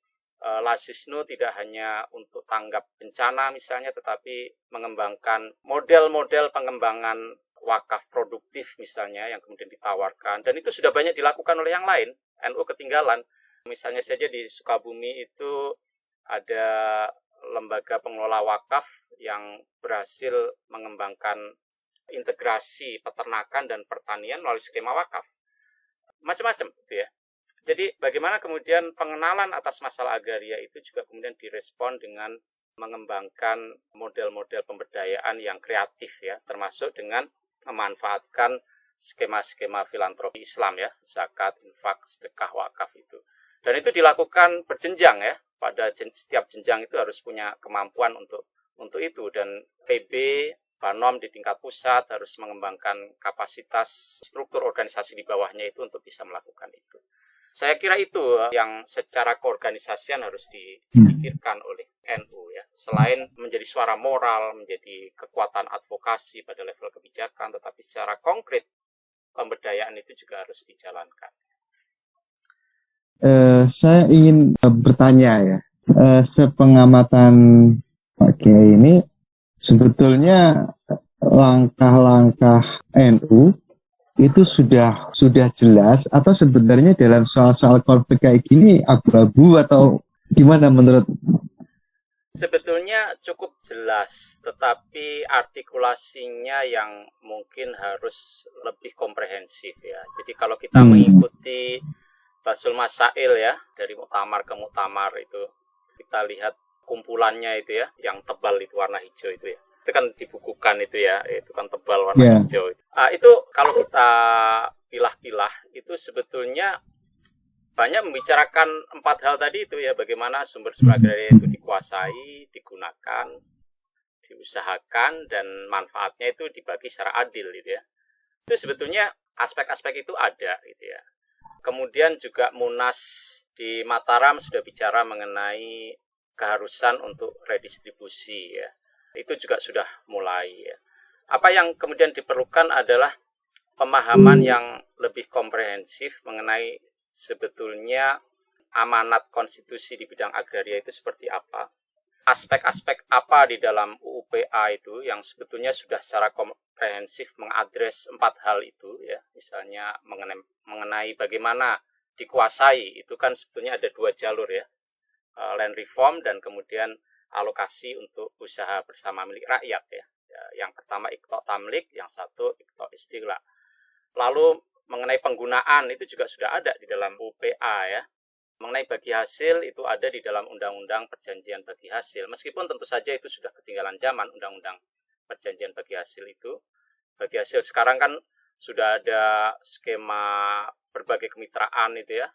Lazisnu tidak hanya untuk tanggap bencana misalnya, tetapi mengembangkan model-model pengembangan wakaf produktif misalnya yang kemudian ditawarkan. Dan itu sudah banyak dilakukan oleh yang lain. NU ketinggalan. Misalnya saja di Sukabumi itu ada lembaga pengelola wakaf yang berhasil mengembangkan integrasi peternakan dan pertanian melalui skema wakaf. Macam-macam gitu ya. Jadi bagaimana kemudian pengenalan atas masalah agraria itu juga kemudian direspon dengan mengembangkan model-model pemberdayaan yang kreatif ya, termasuk dengan memanfaatkan skema-skema filantropi Islam ya, zakat, infak, sedekah, wakaf itu. Dan itu dilakukan berjenjang ya, pada setiap jenjang itu harus punya kemampuan untuk itu. Dan PB Banom di tingkat pusat harus mengembangkan kapasitas struktur organisasi di bawahnya itu untuk bisa melakukan itu. Saya kira itu yang secara keorganisasian harus dipikirkan oleh NU ya. Selain menjadi suara moral, menjadi kekuatan advokasi pada level kebijakan, tetapi secara konkret pemberdayaan itu juga harus dijalankan. Saya ingin bertanya ya, sepengamatan Pak Kiai ini sebetulnya langkah-langkah NU itu sudah jelas atau sebenarnya dalam soal-soal konflik kayak gini abu-abu atau gimana menurut? Sebetulnya cukup jelas, tetapi artikulasinya yang mungkin harus lebih komprehensif ya. Jadi kalau kita mengikuti Basul Masail ya, dari muktamar ke muktamar itu, kita lihat kumpulannya itu ya, yang tebal itu warna hijau itu ya. Itu kan dibukukan itu ya, itu kan tebal warna hijau. Itu kalau kita pilah-pilah, itu sebetulnya banyak membicarakan 4 hal tadi itu ya, bagaimana sumber-sumber agraria itu dikuasai, digunakan, diusahakan, dan manfaatnya itu dibagi secara adil gitu ya. Itu sebetulnya aspek-aspek itu ada gitu ya. Kemudian juga Munas di Mataram sudah bicara mengenai keharusan untuk redistribusi ya. Itu juga sudah mulai ya. Apa yang kemudian diperlukan adalah pemahaman yang lebih komprehensif mengenai sebetulnya amanat konstitusi di bidang agraria itu seperti apa. Aspek-aspek apa di dalam UUPA itu yang sebetulnya sudah secara komprehensif mengadres 4 hal itu ya. Misalnya mengenai bagaimana dikuasai, itu kan sebetulnya ada 2 jalur ya. Land reform dan kemudian alokasi untuk usaha bersama milik rakyat ya. Yang pertama Iqta' Tamlik, yang satu Iqta' Istiqlal. Lalu mengenai penggunaan itu juga sudah ada di dalam UPA ya. Mengenai bagi hasil itu ada di dalam Undang-Undang Perjanjian Bagi Hasil. Meskipun tentu saja itu sudah ketinggalan zaman Undang-Undang Perjanjian Bagi Hasil itu. Bagi hasil sekarang kan sudah ada skema berbagai kemitraan itu ya.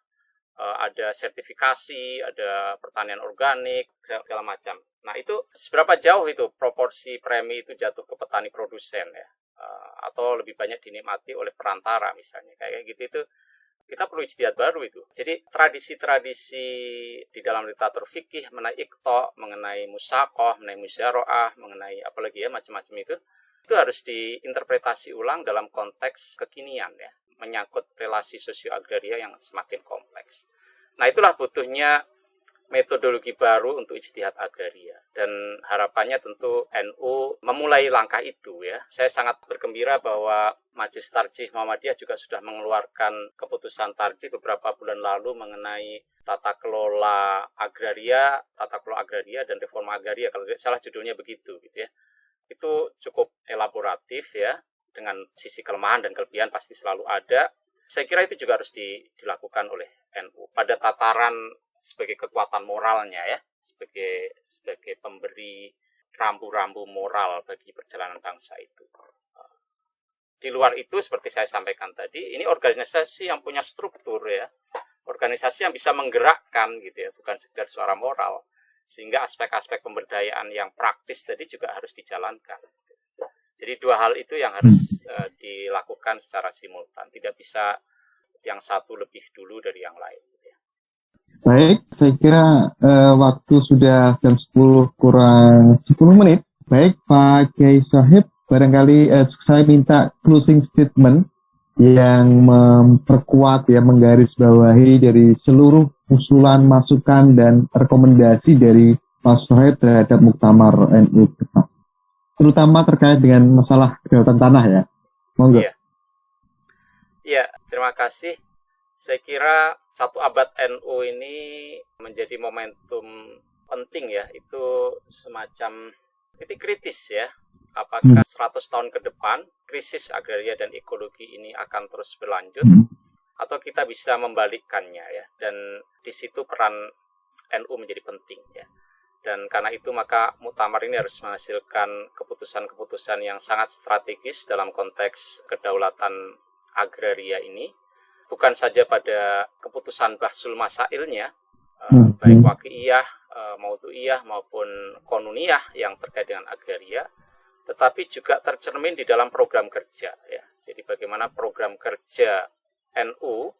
Ada sertifikasi, ada pertanian organik, segala macam. Nah itu seberapa jauh itu proporsi premi itu jatuh ke petani produsen ya, atau lebih banyak dinikmati oleh perantara misalnya, kayak gitu itu kita perlu ijtihad baru itu. Jadi tradisi-tradisi di dalam literatur fikih mengenai iqta, mengenai musaqah, mengenai musyaroah, mengenai apalagi ya macam-macam itu harus diinterpretasi ulang dalam konteks kekinian ya, menyangkut relasi sosio-agraria yang semakin kompleks. Nah itulah butuhnya metodologi baru untuk ijtihad agraria. Dan harapannya tentu NU memulai langkah itu ya. Saya sangat bergembira bahwa Majelis Tarjih Muhammadiyah juga sudah mengeluarkan keputusan tarjih beberapa bulan lalu mengenai tata kelola agraria dan reforma agraria. Kalau tidak salah judulnya begitu gitu ya. Itu cukup elaboratif ya. Dengan sisi kelemahan dan kelebihan pasti selalu ada. Saya kira itu juga harus dilakukan oleh NU pada tataran sebagai kekuatan moralnya ya, sebagai pemberi rambu-rambu moral bagi perjalanan bangsa itu. Di luar itu seperti saya sampaikan tadi, ini organisasi yang punya struktur ya, organisasi yang bisa menggerakkan gitu ya, bukan sekedar suara moral, sehingga aspek-aspek pemberdayaan yang praktis tadi juga harus dijalankan. Jadi 2 hal itu yang harus dilakukan secara simultan. Tidak bisa yang satu lebih dulu dari yang lain. Baik, saya kira waktu sudah jam 10 kurang 10 menit. Baik, Pak Kiai Syahib, barangkali saya minta closing statement yang memperkuat ya, menggarisbawahi dari seluruh usulan, masukan, dan rekomendasi dari Pak Syahib terhadap Muktamar NU. Terutama terkait dengan masalah kedaulatan tanah ya. Monggo. Iya, terima kasih. Saya kira 1 abad NU ini menjadi momentum penting ya. Itu semacam titik kritis ya. Apakah 100 tahun ke depan krisis agraria dan ekologi ini akan terus berlanjut atau kita bisa membalikkannya ya. Dan di situ peran NU menjadi penting ya. Dan karena itu maka muktamar ini harus menghasilkan keputusan-keputusan yang sangat strategis dalam konteks kedaulatan agraria ini. Bukan saja pada keputusan bahsul masailnya, baik waqi'iyah, maudhu'iyah maupun konuniyah yang terkait dengan agraria, tetapi juga tercermin di dalam program kerja ya. Jadi bagaimana program kerja NU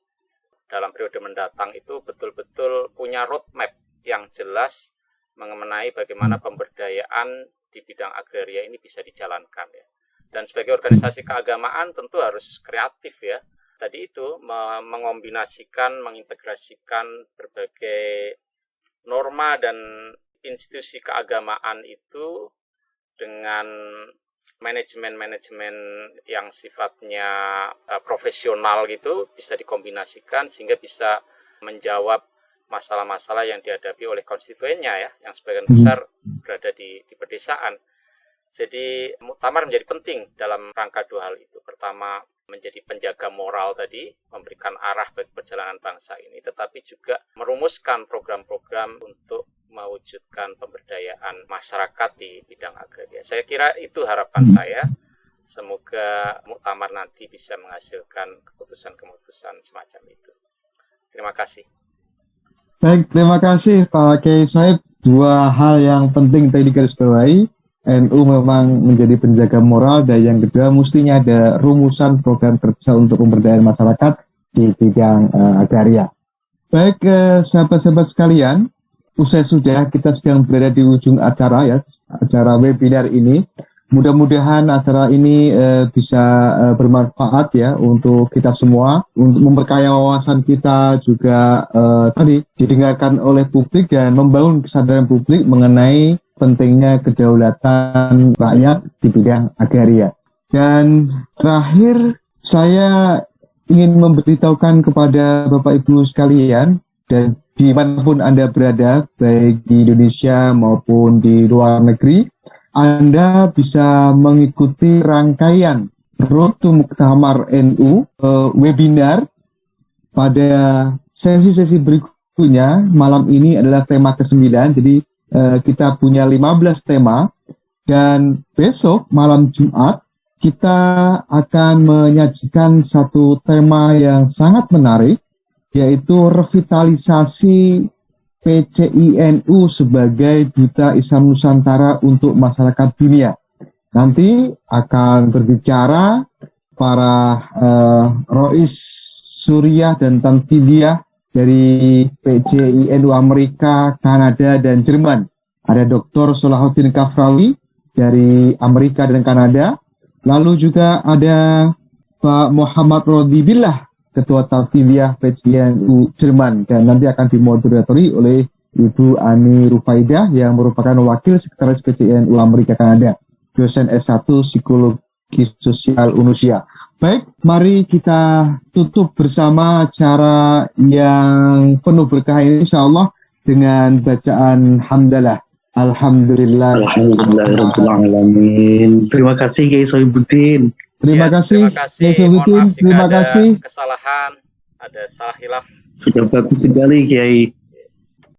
dalam periode mendatang itu betul-betul punya roadmap yang jelas mengenai bagaimana pemberdayaan di bidang agraria ini bisa dijalankan ya. Dan sebagai organisasi keagamaan tentu harus kreatif ya. Tadi itu mengombinasikan, mengintegrasikan berbagai norma dan institusi keagamaan itu dengan manajemen-manajemen yang sifatnya profesional gitu bisa dikombinasikan sehingga bisa menjawab masalah-masalah yang dihadapi oleh konstituennya ya, yang sebagian besar berada di pedesaan. Jadi muktamar menjadi penting dalam rangka dua hal itu. Pertama, menjadi penjaga moral tadi, memberikan arah bagi perjalanan bangsa ini, tetapi juga merumuskan program-program untuk mewujudkan pemberdayaan masyarakat di bidang agraria. Saya kira itu harapan saya. Semoga muktamar nanti bisa menghasilkan keputusan-keputusan semacam itu. Terima kasih. Baik, terima kasih Pak Kiai Saib. Dua hal yang penting tadi digarisbawahi. NU memang menjadi penjaga moral, dan yang kedua mestinya ada rumusan program kerja untuk pemberdayaan masyarakat di bidang agraria. Baik, sahabat-sahabat sekalian, usai sudah kita sedang berada di ujung acara ya, acara webinar ini. Mudah-mudahan acara ini bisa bermanfaat ya untuk kita semua, untuk memperkaya wawasan kita juga tadi didengarkan oleh publik dan membangun kesadaran publik mengenai pentingnya kedaulatan rakyat di bidang agraria. Dan terakhir saya ingin memberitahukan kepada Bapak Ibu sekalian dan dimanapun Anda berada, baik di Indonesia maupun di luar negeri, Anda bisa mengikuti rangkaian Road to Muktamar NU webinar pada sesi-sesi berikutnya. Malam ini adalah tema ke-9, jadi kita punya 15 tema, dan besok malam Jumat kita akan menyajikan satu tema yang sangat menarik, yaitu revitalisasi PCINU sebagai Duta Islam Nusantara untuk masyarakat dunia. Nanti akan berbicara para Rois Suriah dan Tanfidiyah dari PCINU Amerika, Kanada, dan Jerman. Ada Dr. Solahuddin Kafrawi dari Amerika dan Kanada. Lalu juga ada Pak Muhammad Rodi Billah, Ketua Tanfidiyah PCINU Jerman. Dan nanti akan dimoderatori oleh Ibu Ani Rufaidah yang merupakan Wakil Sekretaris PCINU Amerika Kanada, dosen S1 Psikologi Sosial UNUSIA. Baik, mari kita tutup bersama acara yang penuh berkah ini insyaallah dengan bacaan hamdalah. Alhamdulillah. Alhamdulillahirrahmanirrahim. Terima kasih Kiai Sohibuddin. Terima kasih Kiai Sohibuddin. Terima kasih. Kesalahan, ada salah hilaf. Sudah bagus sekali Kiai.